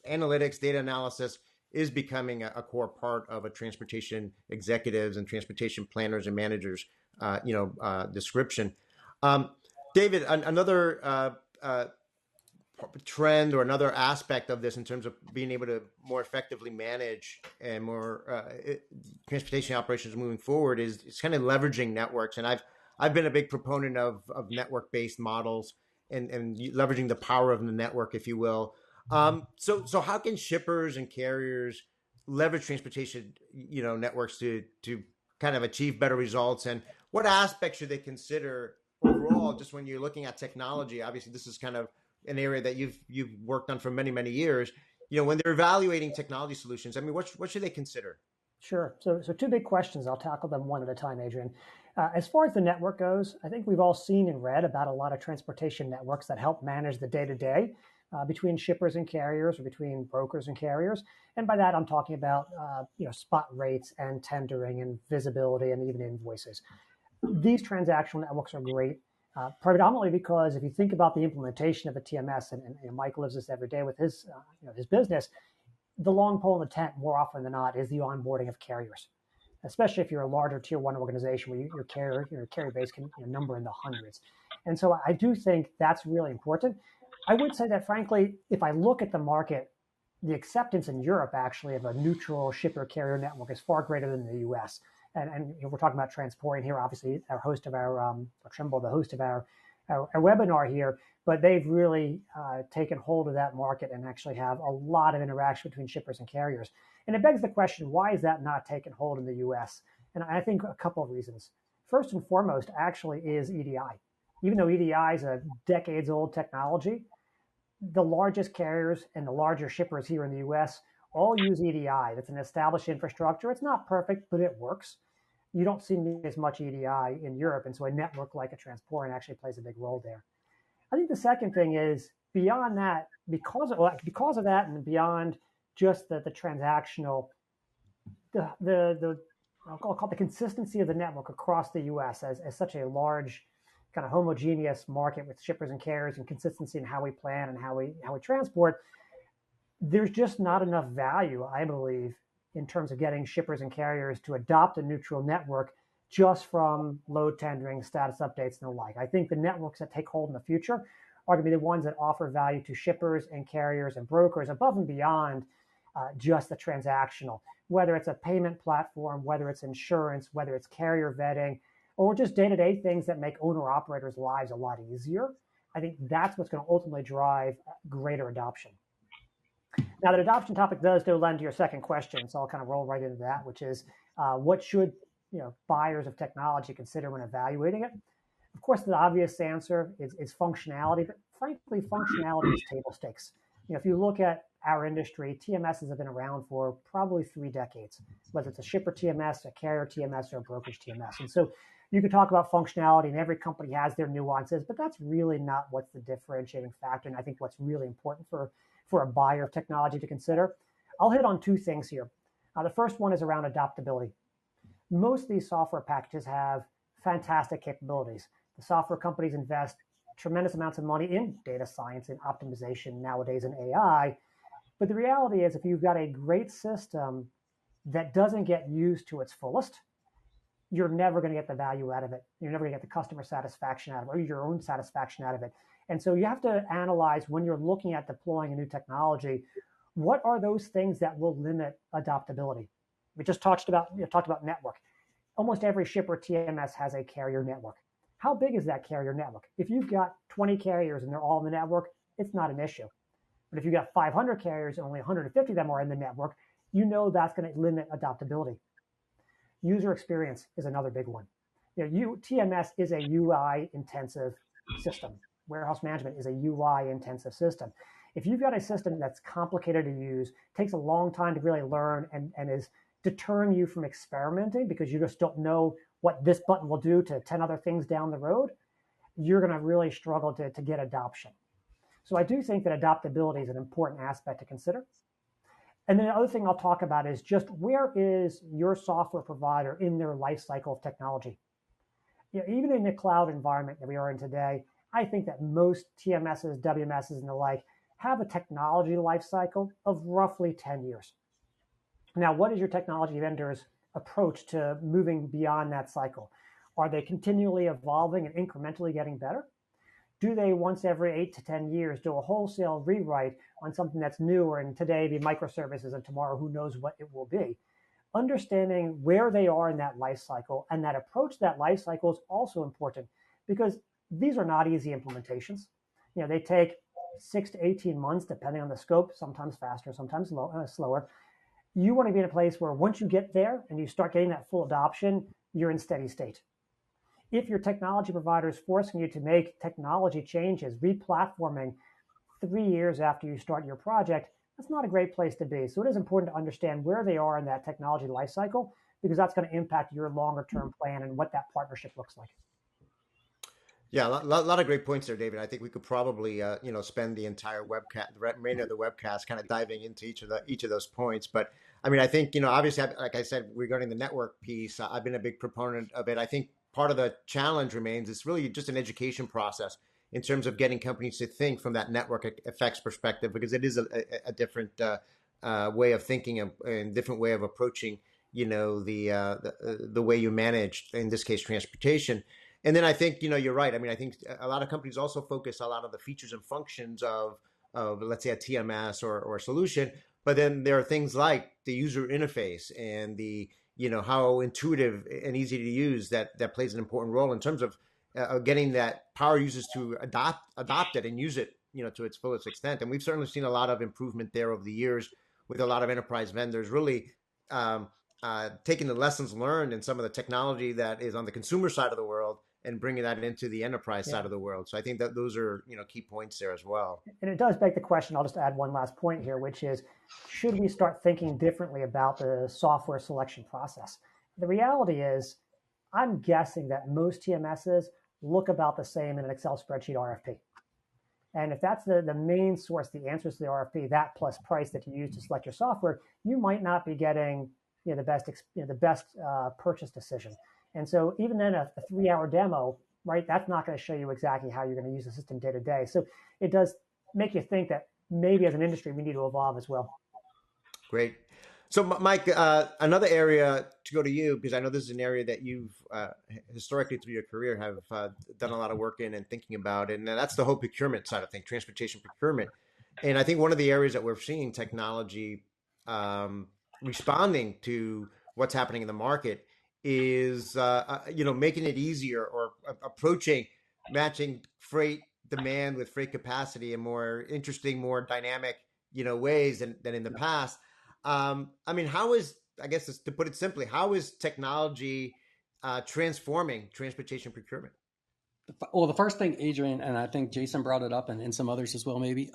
analytics, data analysis is becoming a core part of a transportation executives and transportation planners and managers, description. David, another trend or another aspect of this in terms of being able to more effectively manage and more transportation operations moving forward is kind of leveraging networks. And I've been a big proponent of network-based models and leveraging the power of the network, if you will. So how can shippers and carriers leverage transportation, networks to kind of achieve better results? And what aspects should they consider overall, just when you're looking at technology? Obviously, this is kind of an area that you've worked on for many, many years. When they're evaluating technology solutions, I mean, what should they consider? Sure. So two big questions. I'll tackle them one at a time, Adrian. As far as the network goes, I think we've all seen and read about a lot of transportation networks that help manage the day-to-day between shippers and carriers, or between brokers and carriers. And by that, I'm talking about spot rates and tendering and visibility and even invoices. These transactional networks are great, predominantly because if you think about the implementation of a TMS, and Mike lives this every day with his business, the long pole in the tent more often than not is the onboarding of carriers, especially if you're a larger tier one organization where your carrier base can number in the hundreds. And so I do think that's really important. I would say that, frankly, if I look at the market, the acceptance in Europe actually of a neutral shipper carrier network is far greater than the US. And we're talking about Transporting here, obviously, our host of our, Trimble, the host of our webinar here, but they've really taken hold of that market and actually have a lot of interaction between shippers and carriers. And it begs the question, why is that not taken hold in the US? And I think a couple of reasons. First and foremost, actually, is EDI. Even though EDI is a decades-old technology, the largest carriers and the larger shippers here in the US all use EDI. That's an established infrastructure. It's not perfect, but it works. You don't see as much EDI in Europe, and so a network like a Transporting actually plays a big role there. I think the second thing is, beyond that, because of that, and beyond just the transactional, I'll call it the consistency of the network across the U.S. as such a large, kind of homogeneous market with shippers and carriers, and consistency in how we plan and how we transport. There's just not enough value, I believe, in terms of getting shippers and carriers to adopt a neutral network just from load tendering, status updates, and the like. I think the networks that take hold in the future are going to be the ones that offer value to shippers and carriers and brokers above and beyond just the transactional, whether it's a payment platform, whether it's insurance, whether it's carrier vetting, or just day-to-day things that make owner-operators' lives a lot easier. I think that's what's going to ultimately drive greater adoption. Now, that adoption topic does lend to your second question, so I'll kind of roll right into that, which is what should buyers of technology consider when evaluating it? Of course, the obvious answer is functionality, but frankly, functionality is table stakes. If you look at our industry, TMSs have been around for probably 3 decades, whether it's a shipper TMS, a carrier TMS, or a brokerage TMS. And so you can talk about functionality, and every company has their nuances, but that's really not what's the differentiating factor, and I think what's really important for a buyer of technology to consider. I'll hit on 2 things here. The first one is around adaptability. Most of these software packages have fantastic capabilities. The software companies invest tremendous amounts of money in data science and optimization nowadays in AI. But the reality is, if you've got a great system that doesn't get used to its fullest, you're never going to get the value out of it. You're never going to get the customer satisfaction out of it, or your own satisfaction out of it. And so you have to analyze, when you're looking at deploying a new technology, what are those things that will limit adoptability? We just talked about network. Almost every shipper TMS has a carrier network. How big is that carrier network? If you've got 20 carriers and they're all in the network, it's not an issue. But if you've got 500 carriers and only 150 of them are in the network, that's going to limit adoptability. User experience is another big one. TMS is a UI intensive system. Warehouse management is a UI intensive system. If you've got a system that's complicated to use, takes a long time to really learn, and is deterring you from experimenting because you just don't know what this button will do to 10 other things down the road, you're going to really struggle to get adoption. So I do think that adaptability is an important aspect to consider. And then the other thing I'll talk about is just, where is your software provider in their life cycle of technology? Even in the cloud environment that we are in today, I think that most TMSs, WMSs, and the like have a technology life cycle of roughly 10 years. Now, what is your technology vendor's approach to moving beyond that cycle? Are they continually evolving and incrementally getting better? do they once every 8 to 10 years do a wholesale rewrite on something that's newer and today be microservices and tomorrow who knows what it will be? Understanding where they are in that life cycle and that approach to that life cycle is also important because these are not easy implementations. They take 6 to 18 months, depending on the scope, sometimes faster, sometimes slower. You want to be in a place where once you get there and you start getting that full adoption, you're in steady state. If your technology provider is forcing you to make technology changes, replatforming 3 years after you start your project, that's not a great place to be. So it is important to understand where they are in that technology lifecycle because that's going to impact your longer term plan and what that partnership looks like. Yeah, a lot of great points there, David. I think we could probably, spend the entire webcast, the remainder of the webcast, kind of diving into each of those points. But I mean, I think obviously, like I said, regarding the network piece, I've been a big proponent of it. I think part of the challenge remains it's really just an education process in terms of getting companies to think from that network effects perspective, because it is a different way of thinking and different way of approaching, the way you manage, in this case, transportation. And then I think, you're right. I mean, I think a lot of companies also focus a lot of the features and functions of let's say, a TMS or a solution. But then there are things like the user interface and the, how intuitive and easy to use that plays an important role in terms of getting that power users to adopt it and use it, to its fullest extent. And we've certainly seen a lot of improvement there over the years with a lot of enterprise vendors really taking the lessons learned in some of the technology that is on the consumer side of the world and bringing that into the enterprise side of the world. So I think that those are, key points there as well. And it does beg the question, I'll just add one last point here, which is, should we start thinking differently about the software selection process? The reality is, I'm guessing that most TMSs look about the same in an Excel spreadsheet RFP. And if that's the main source, the answers to the RFP, that plus price that you use to select your software, you might not be getting the best purchase decision. And so even then a 3-hour demo, right, that's not going to show you exactly how you're going to use the system day to day. So it does make you think that maybe as an industry, we need to evolve as well. Great. So Mike, another area to go to you, because I know this is an area that you've historically through your career have done a lot of work in and thinking about, and that's the whole procurement side of things, transportation procurement. And I think one of the areas that we're seeing technology responding to what's happening in the market is making it easier or approaching matching freight demand with freight capacity in more interesting, more dynamic ways than in the past. I mean, I guess to put it simply, how is technology transforming transportation procurement? Well, the first thing, Adrian, and I think Jason brought it up and some others as well, maybe,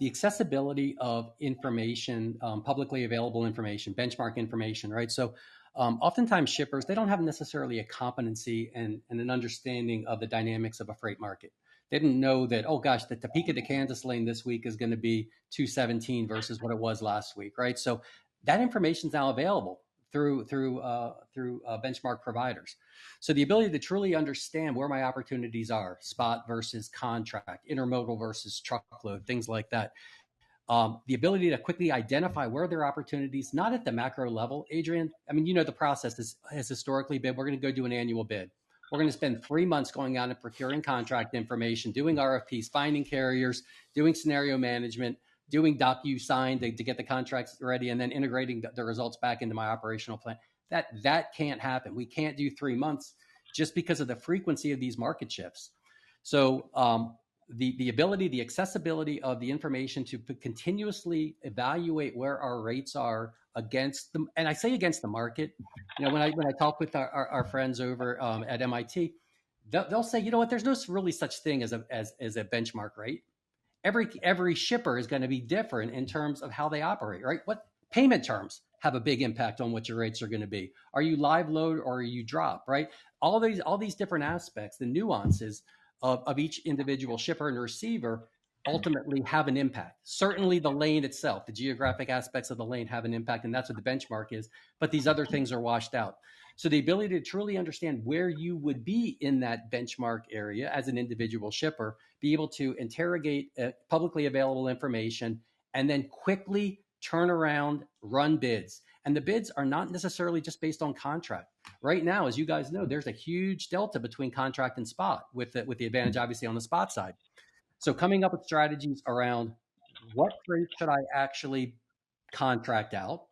the accessibility of information, publicly available information, benchmark information, right? So oftentimes shippers, they don't have necessarily a competency and an understanding of the dynamics of a freight market. They didn't know that, oh gosh, the Topeka to Kansas lane this week is going to be 217 versus what it was last week, right? So that information is now available through benchmark providers. So the ability to truly understand where my opportunities are, spot versus contract, intermodal versus truckload, things like that. The ability to quickly identify where there are opportunities, not at the macro level, Adrian. I mean, the process has historically been, we're going to go do an annual bid. We're going to spend 3 months going out and procuring contract information, doing RFPs, finding carriers, doing scenario management, doing DocuSign to get the contracts ready, and then integrating the results back into my operational plan. That can't happen. We can't do 3 months just because of the frequency of these market shifts. So the ability, the accessibility of the information to continuously evaluate where our rates are against them, and I say against the market. When I talk with our friends over at MIT, they'll say, there's no really such thing as a benchmark rate. Every shipper is going to be different in terms of how they operate, right? What payment terms have a big impact on what your rates are going to be? Are you live load or are you drop, right? All these different aspects, the nuances of each individual shipper and receiver ultimately have an impact. Certainly the lane itself, the geographic aspects of the lane have an impact, and that's what the benchmark is, but these other things are washed out. So the ability to truly understand where you would be in that benchmark area as an individual shipper, be able to interrogate publicly available information, and then quickly turn around, run bids. And the bids are not necessarily just based on contract. Right now, as you guys know, there's a huge delta between contract and spot, with the advantage obviously on the spot side. So coming up with strategies around what freight should I actually contract out,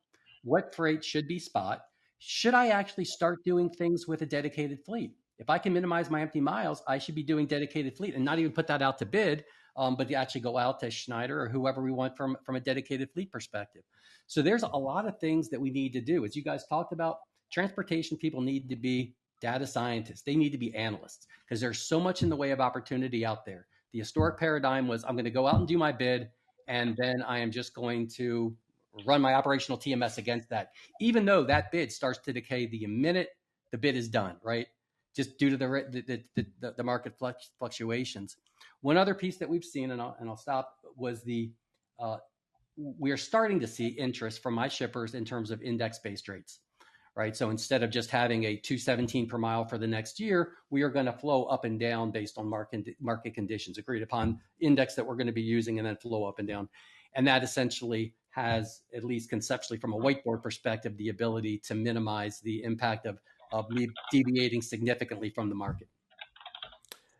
what freight should be spot, should I actually start doing things with a dedicated fleet? If I can minimize my empty miles, I should be doing dedicated fleet and not even put that out to bid, but to actually go out to Schneider or whoever we want from a dedicated fleet perspective. So there's a lot of things that we need to do. As you guys talked about, transportation people need to be data scientists. They need to be analysts because there's so much in the way of opportunity out there. The historic paradigm was I'm going to go out and do my bid, and then I am just going to run my operational TMS against that, even though that bid starts to decay the minute the bid is done, right? Just due to the market fluctuations. One other piece that we've seen, and I'll stop, was we are starting to see interest from my shippers in terms of index-based rates, right? So instead of just having a 217 per mile for the next year, we are going to flow up and down based on market conditions, agreed upon index that we're going to be using, and then flow up and down. And that essentially has, at least conceptually from a whiteboard perspective, the ability to minimize the impact of me deviating significantly from the market.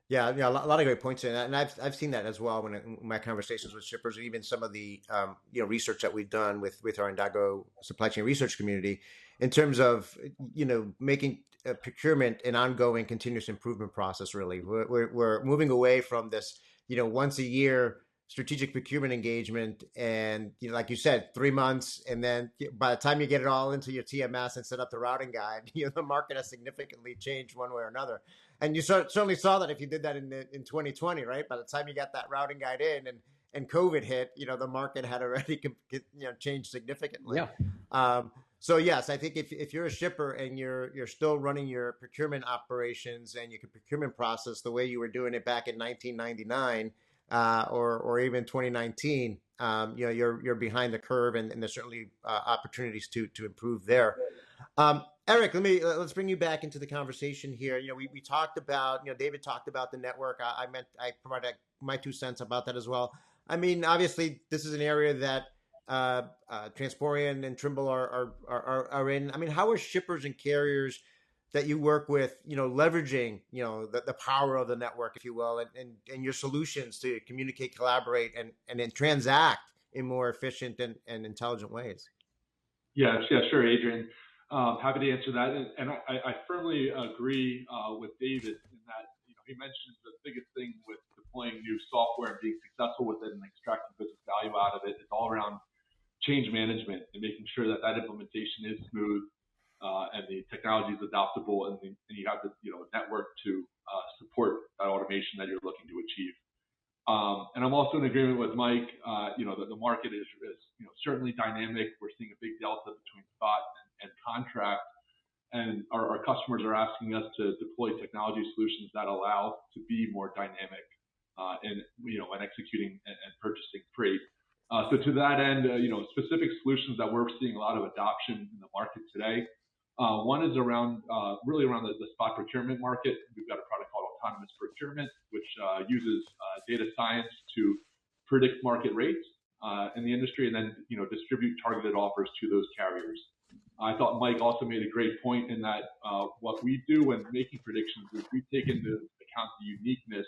Yeah, a lot of great points in that, and I've seen that as well in my conversations with shippers, or even some of the research that we've done with our Indago supply chain research community, in terms of making procurement an ongoing continuous improvement process. Really, we're moving away from this once a year strategic procurement engagement, and like you said, 3 months, and then by the time you get it all into your TMS and set up the routing guide, the market has significantly changed one way or another. And you certainly saw that if you did that in 2020, right? By the time you got that routing guide in and COVID hit, the market had already changed significantly. Yeah. So yes, I think if you're a shipper and you're still running your procurement operations and your procurement process the way you were doing it back in 1999 or even 2019, you're behind the curve, and there's certainly opportunities to improve there. Eric, let's bring you back into the conversation here. We talked about, David talked about the network. I provided my 2 cents about that as well. I mean, obviously, this is an area that Transporian and Trimble are in. I mean, how are shippers and carriers that you work with, leveraging, the power of the network, if you will, and your solutions to communicate, collaborate, and then transact in more efficient and intelligent ways? Yeah, sure, Adrian. Happy to answer that. And I firmly agree with David in that he mentions the biggest thing with deploying new software and being successful with it and extracting business value out of it is all around change management and making sure that implementation is smooth and the technology is adoptable, and you have the network to support that automation that you're looking to achieve. And I'm also in agreement with Mike. That the market is certainly dynamic. We're seeing a big delta between spot and contract, and our customers are asking us to deploy technology solutions that allow to be more dynamic in executing and purchasing freight. So to that end, specific solutions that we're seeing a lot of adoption in the market today. One is really around the spot procurement market. We've got a product called Autonomous Procurement, which uses data science to predict market rates in the industry, and then distribute targeted offers to those carriers. I thought Mike also made a great point in that what we do when making predictions is we take into account the uniqueness,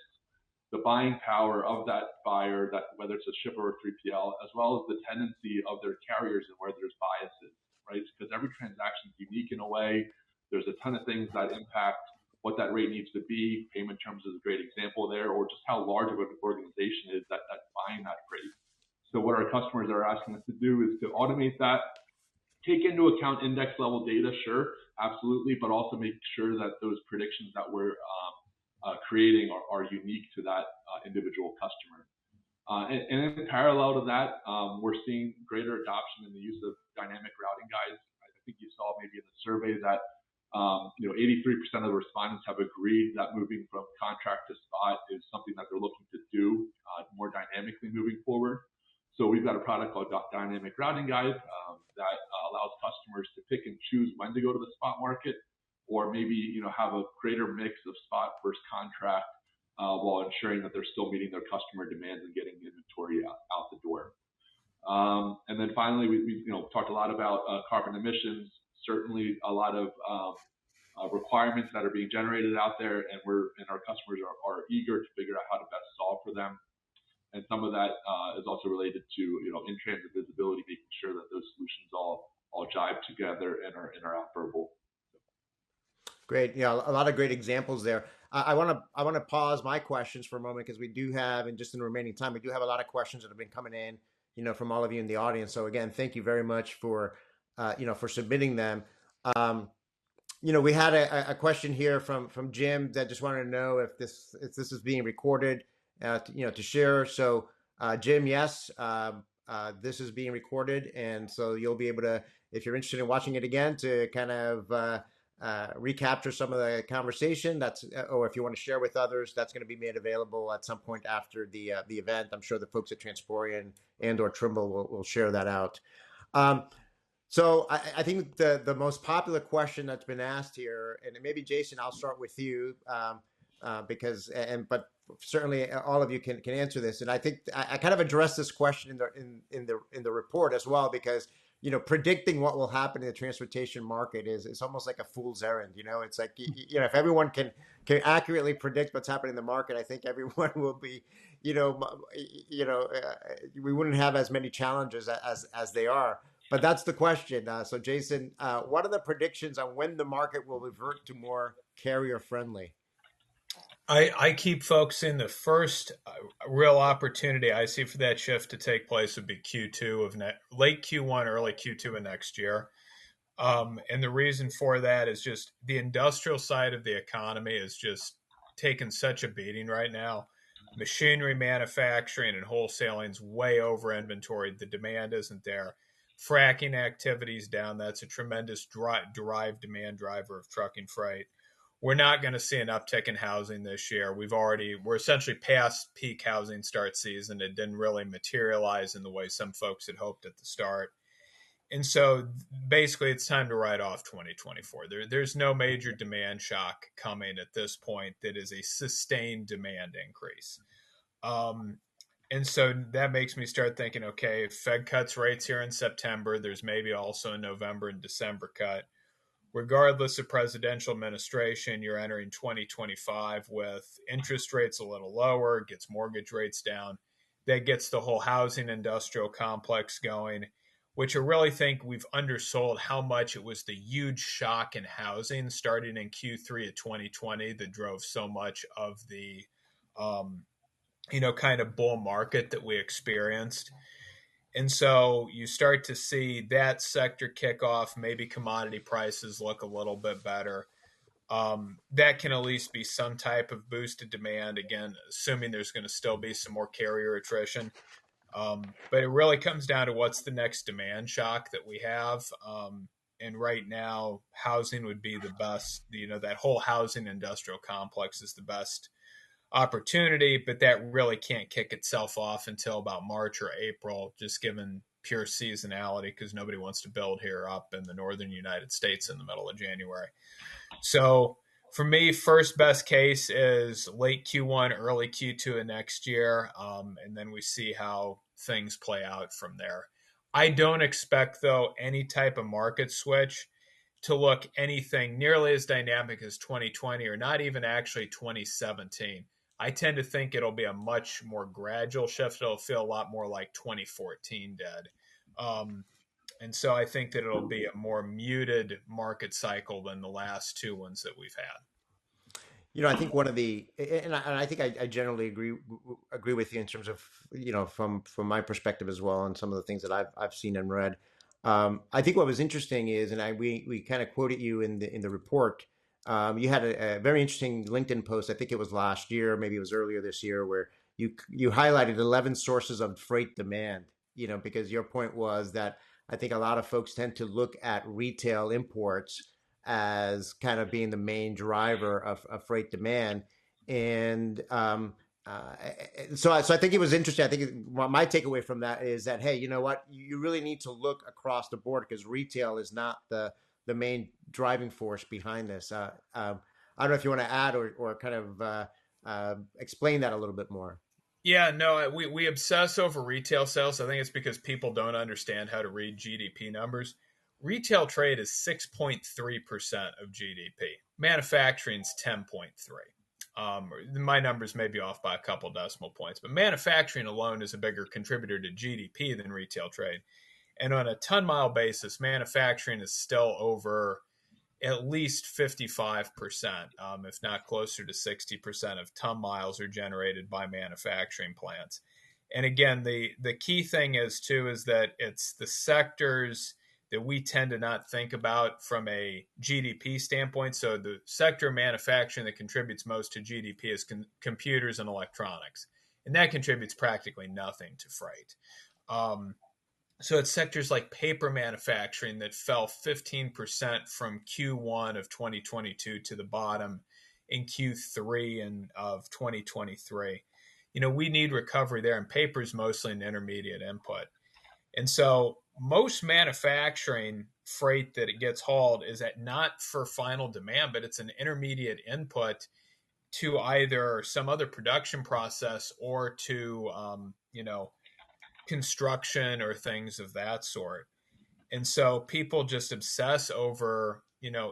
the buying power of that buyer, that whether it's a shipper or 3PL, as well as the tendency of their carriers and where there's biases, right? Because every transaction is unique in a way. There's a ton of things that impact what that rate needs to be. Payment terms is a great example there, or just how large of an organization is that's buying that freight. So what our customers are asking us to do is to automate that, take into account index level data, sure, absolutely, but also make sure that those predictions that we're creating are unique to that individual customer. And in parallel to that, we're seeing greater adoption in the use of dynamic routing guides. I think you saw maybe in the survey that 83% of the respondents have agreed that moving from contract to spot is something that they're looking to do more dynamically moving forward. So we've got a product called Dynamic Routing Guide that allows customers to pick and choose when to go to the spot market, or maybe have a greater mix of spot versus contract while ensuring that they're still meeting their customer demands and getting inventory out the door. And then finally, we talked a lot about carbon emissions. Certainly, a lot of requirements that are being generated out there, and our customers are eager to figure out how to best solve for them. And some of that is also related to in-transit visibility, making sure that those solutions all jive together and are interoperable. Great, a lot of great examples there. I want to pause my questions for a moment because we do have, and just in the remaining time, we do have a lot of questions that have been coming in, from all of you in the audience. So again, thank you very much for for submitting them. We had a question here from Jim that just wanted to know if this is being recorded, to share. So Jim, yes, this is being recorded, and so you'll be able to, if you're interested in watching it again, to kind of recapture some of the conversation. Or if you want to share with others, that's going to be made available at some point after the event. I'm sure the folks at Transporeon and/or Trimble will share that out. So I think the most popular question that's been asked here, and maybe Jason, I'll start with you, but certainly all of you can answer this. And I think I kind of addressed this question in the report as well, because predicting what will happen in the transportation market is almost like a fool's errand. It's like if everyone can accurately predict what's happening in the market, I think everyone will be we wouldn't have as many challenges as they are. But that's the question. So Jason, what are the predictions on when the market will revert to more carrier friendly? I keep focusing the first real opportunity I see for that shift to take place would be Q2 of late Q1, early Q2 of next year. And the reason for that is just the industrial side of the economy is just taking such a beating right now. Machinery manufacturing and wholesaling is way over inventoried. The demand isn't there. Fracking activities down. That's a tremendous derived demand driver of trucking freight. We're not going to see an uptick in housing this year. We're essentially past peak housing start season. It didn't really materialize in the way some folks had hoped at the start. And so basically it's time to write off 2024. There's no major demand shock coming at this point that is a sustained demand increase. And so that makes me start thinking, okay, if Fed cuts rates here in September, there's maybe also a November and December cut. Regardless of presidential administration, you're entering 2025 with interest rates a little lower, gets mortgage rates down. That gets the whole housing industrial complex going, which I really think we've undersold how much it was the huge shock in housing starting in Q3 of 2020 that drove so much of the kind of bull market that we experienced. And so you start to see that sector kick off, maybe commodity prices look a little bit better. That can at least be some type of boosted demand, again, assuming there's going to still be some more carrier attrition. But it really comes down to what's the next demand shock that we have. And right now, housing would be the best, that whole housing industrial complex is the best opportunity, but that really can't kick itself off until about March or April, just given pure seasonality, because nobody wants to build here up in the northern United States in the middle of January. So for me, first best case is late Q1, early Q2 of next year, and then we see how things play out from there. I don't expect, though, any type of market switch to look anything nearly as dynamic as 2020 or not even actually 2017. I tend to think it'll be a much more gradual shift. It'll feel a lot more like 2014 did. And so I think that it'll be a more muted market cycle than the last two ones that we've had. I think one of the, and I think I generally agree with you in terms of, from my perspective as well, and some of the things that I've seen and read. I think what was interesting is, and we kind of quoted you in the report. You had a very interesting LinkedIn post. I think it was last year, maybe it was earlier this year, where you highlighted 11 sources of freight demand. Because your point was that I think a lot of folks tend to look at retail imports as kind of being the main driver of freight demand, and so I think it was interesting. I think my takeaway from that is that, hey, you know what, you really need to look across the board, because retail is not the main driving force behind this. I don't know if you want to add or kind of explain that a little bit more. Yeah, no, we obsess over retail sales. I think it's because people don't understand how to read GDP numbers. retail trade is 6.3% of GDP. Manufacturing's 10.3. My numbers may be off by a couple decimal points, but manufacturing alone is a bigger contributor to GDP than retail trade. And on a ton mile basis, manufacturing is still over at least 55%, if not closer to 60% of ton miles are generated by manufacturing plants. And again, the key thing is that it's the sectors that we tend to not think about from a GDP standpoint. So the sector of manufacturing that contributes most to GDP is computers and electronics. And that contributes practically nothing to freight. So it's sectors like paper manufacturing that fell 15% from Q1 of 2022 to the bottom in Q3 of 2023. We need recovery there, and paper is mostly an intermediate input. And so most manufacturing freight that it gets hauled is not for final demand, but it's an intermediate input to either some other production process or to, construction or things of that sort. And so people just obsess over,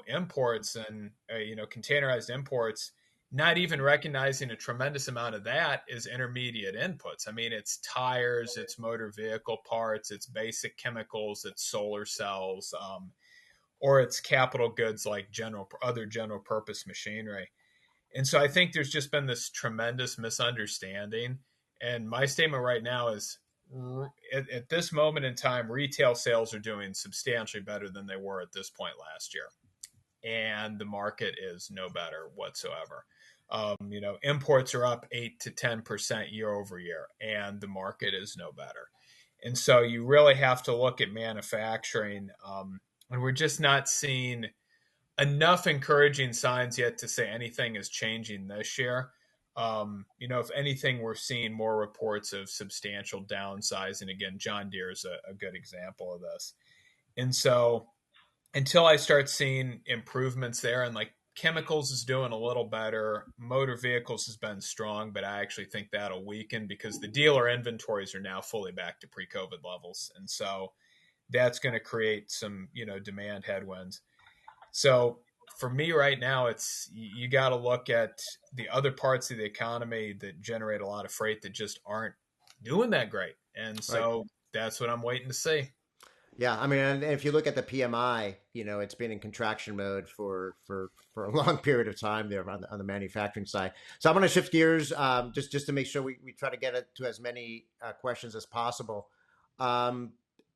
imports and, containerized imports, not even recognizing a tremendous amount of that is intermediate inputs. I mean, it's tires, it's motor vehicle parts, it's basic chemicals, it's solar cells, or it's capital goods like other general purpose machinery. And so I think there's just been this tremendous misunderstanding. And my statement right now is, at this moment in time, retail sales are doing substantially better than they were at this point last year. And the market is no better whatsoever. Imports are up 8 to 10% year over year, and the market is no better. And so you really have to look at manufacturing, and we're just not seeing enough encouraging signs yet to say anything is changing this year. If anything, we're seeing more reports of substantial downsizing. Again, John Deere is a good example of this. And so until I start seeing improvements there, and like chemicals is doing a little better, motor vehicles has been strong, but I actually think that'll weaken because the dealer inventories are now fully back to pre-COVID levels. And so that's going to create some, demand headwinds. So for me right now, it's you got to look at the other parts of the economy that generate a lot of freight that just aren't doing that great. And so that's what I'm waiting to see. Yeah, I mean, and if you look at the PMI, it's been in contraction mode for a long period of time there on the manufacturing side. So I'm going to shift gears just to make sure we try to get to as many questions as possible. And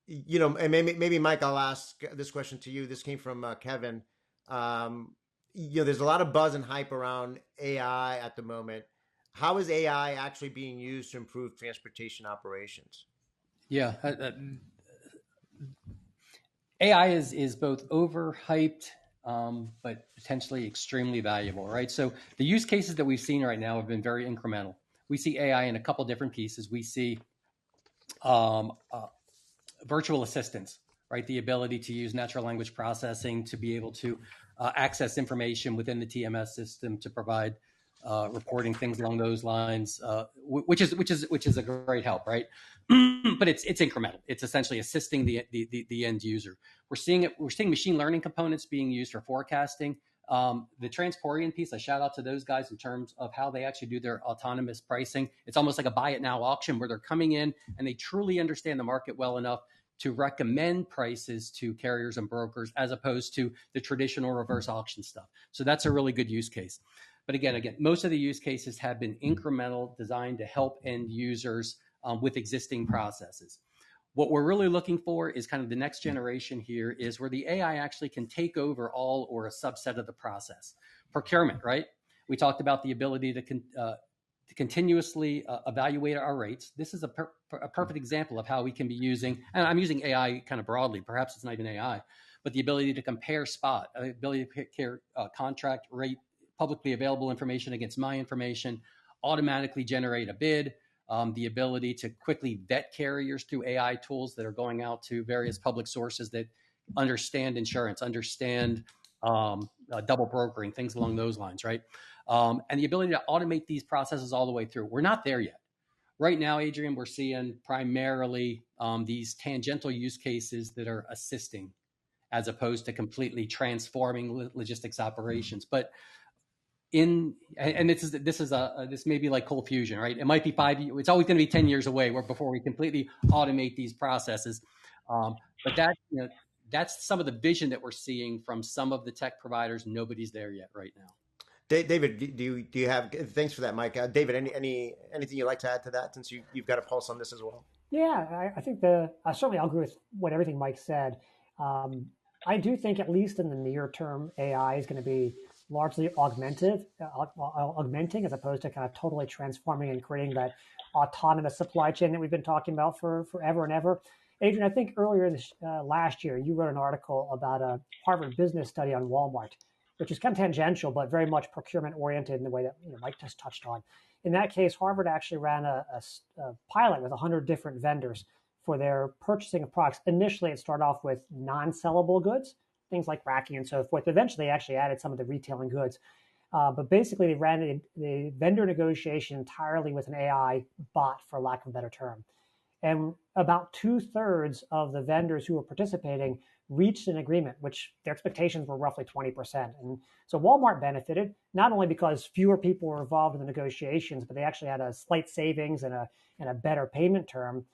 maybe Mike, I'll ask this question to you. This came from Kevin. There's a lot of buzz and hype around AI at the moment. How is AI actually being used to improve transportation operations? Yeah. AI is both overhyped, but potentially extremely valuable, right? So the use cases that we've seen right now have been very incremental. We see AI in a couple different pieces. We see virtual assistants, right? The ability to use natural language processing to be able to access information within the TMS system to provide reporting, things along those lines, which is a great help, right? But it's incremental. It's essentially assisting the end user. We're seeing machine learning components being used for forecasting. The Transporeon piece, I shout out to those guys in terms of how they actually do their autonomous pricing. It's almost like a buy it now auction where they're coming in and they truly understand the market well enough to recommend prices to carriers and brokers as opposed to the traditional reverse auction stuff. So that's a really good use case. But again, most of the use cases have been incremental, designed to help end users with existing processes. What we're really looking for is kind of the next generation here is where the AI actually can take over all or a subset of the process. Procurement, right? We talked about the ability to continuously evaluate our rates. This is a perfect example of how we can be using, and I'm using AI kind of broadly, perhaps it's not even AI, but the ability to compare spot, the ability to compare contract rate, publicly available information against my information, automatically generate a bid, the ability to quickly vet carriers through AI tools that are going out to various public sources that understand insurance, understand double brokering, things along those lines, right? And the ability to automate these processes all the way through. We're not there yet. Right now, Adrian, we're seeing primarily these tangential use cases that are assisting as opposed to completely transforming logistics operations. But this may be like cold fusion, right? It might be 5 years. It's always going to be 10 years away before we completely automate these processes. But that's some of the vision that we're seeing from some of the tech providers. Nobody's there yet right now. David, do you have? Thanks for that, Mike. David, anything you'd like to add to that, since you've got a pulse on this as well? Yeah, I think certainly I'll agree with everything Mike said. I do think, at least in the near term, AI is going to be largely augmenting as opposed to kind of totally transforming and creating that autonomous supply chain that we've been talking about for forever and ever. Adrian, I think earlier this last year, you wrote an article about a Harvard business study on Walmart, which is kind of tangential, but very much procurement oriented in the way that Mike just touched on. In that case, Harvard actually ran a pilot with 100 different vendors for their purchasing of products. Initially, it started off with non-sellable goods, things like racking and so forth. Eventually, they actually added some of the retailing goods. But basically, they ran the vendor negotiation entirely with an AI bot, for lack of a better term. And about 2/3 of the vendors who were participating reached an agreement, which their expectations were roughly 20%. And so Walmart benefited, not only because fewer people were involved in the negotiations, but they actually had a slight savings and a better payment term.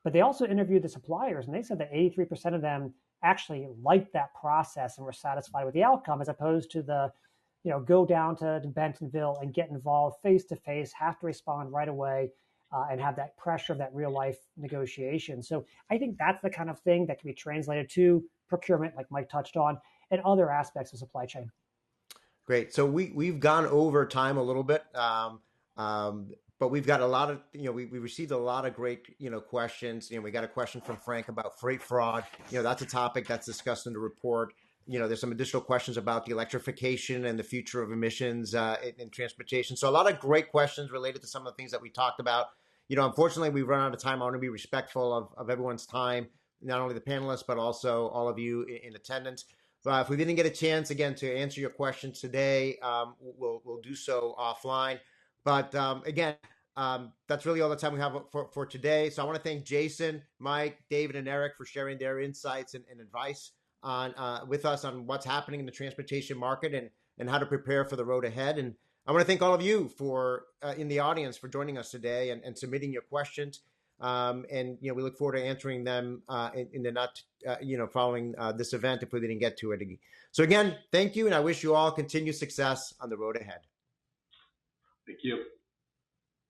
But they also interviewed the suppliers, and they said that 83% of them actually liked that process and were satisfied with the outcome, as opposed to the, go down to Bentonville and get involved face to face, have to respond right away, and have that pressure of that real life negotiation. So I think that's the kind of thing that can be translated to procurement, like Mike touched on, and other aspects of supply chain. Great. So we've gone over time a little bit, but we've got a lot of, we received a lot of great, questions. We got a question from Frank about freight fraud. That's a topic that's discussed in the report. There's some additional questions about the electrification and the future of emissions in transportation. So a lot of great questions related to some of the things that we talked about. Unfortunately, we've run out of time. I want to be respectful of everyone's time, not only the panelists, but also all of you in attendance. If we didn't get a chance, again, to answer your questions today, we'll do so offline. But again, that's really all the time we have for today. So I want to thank Jason, Mike, David, and Eric for sharing their insights and advice with us on what's happening in the transportation market and how to prepare for the road ahead. And I want to thank all of you for in the audience for joining us today and submitting your questions. And we look forward to answering them in the not following this event if we didn't get to it. So again, thank you, and I wish you all continued success on the road ahead. Thank you.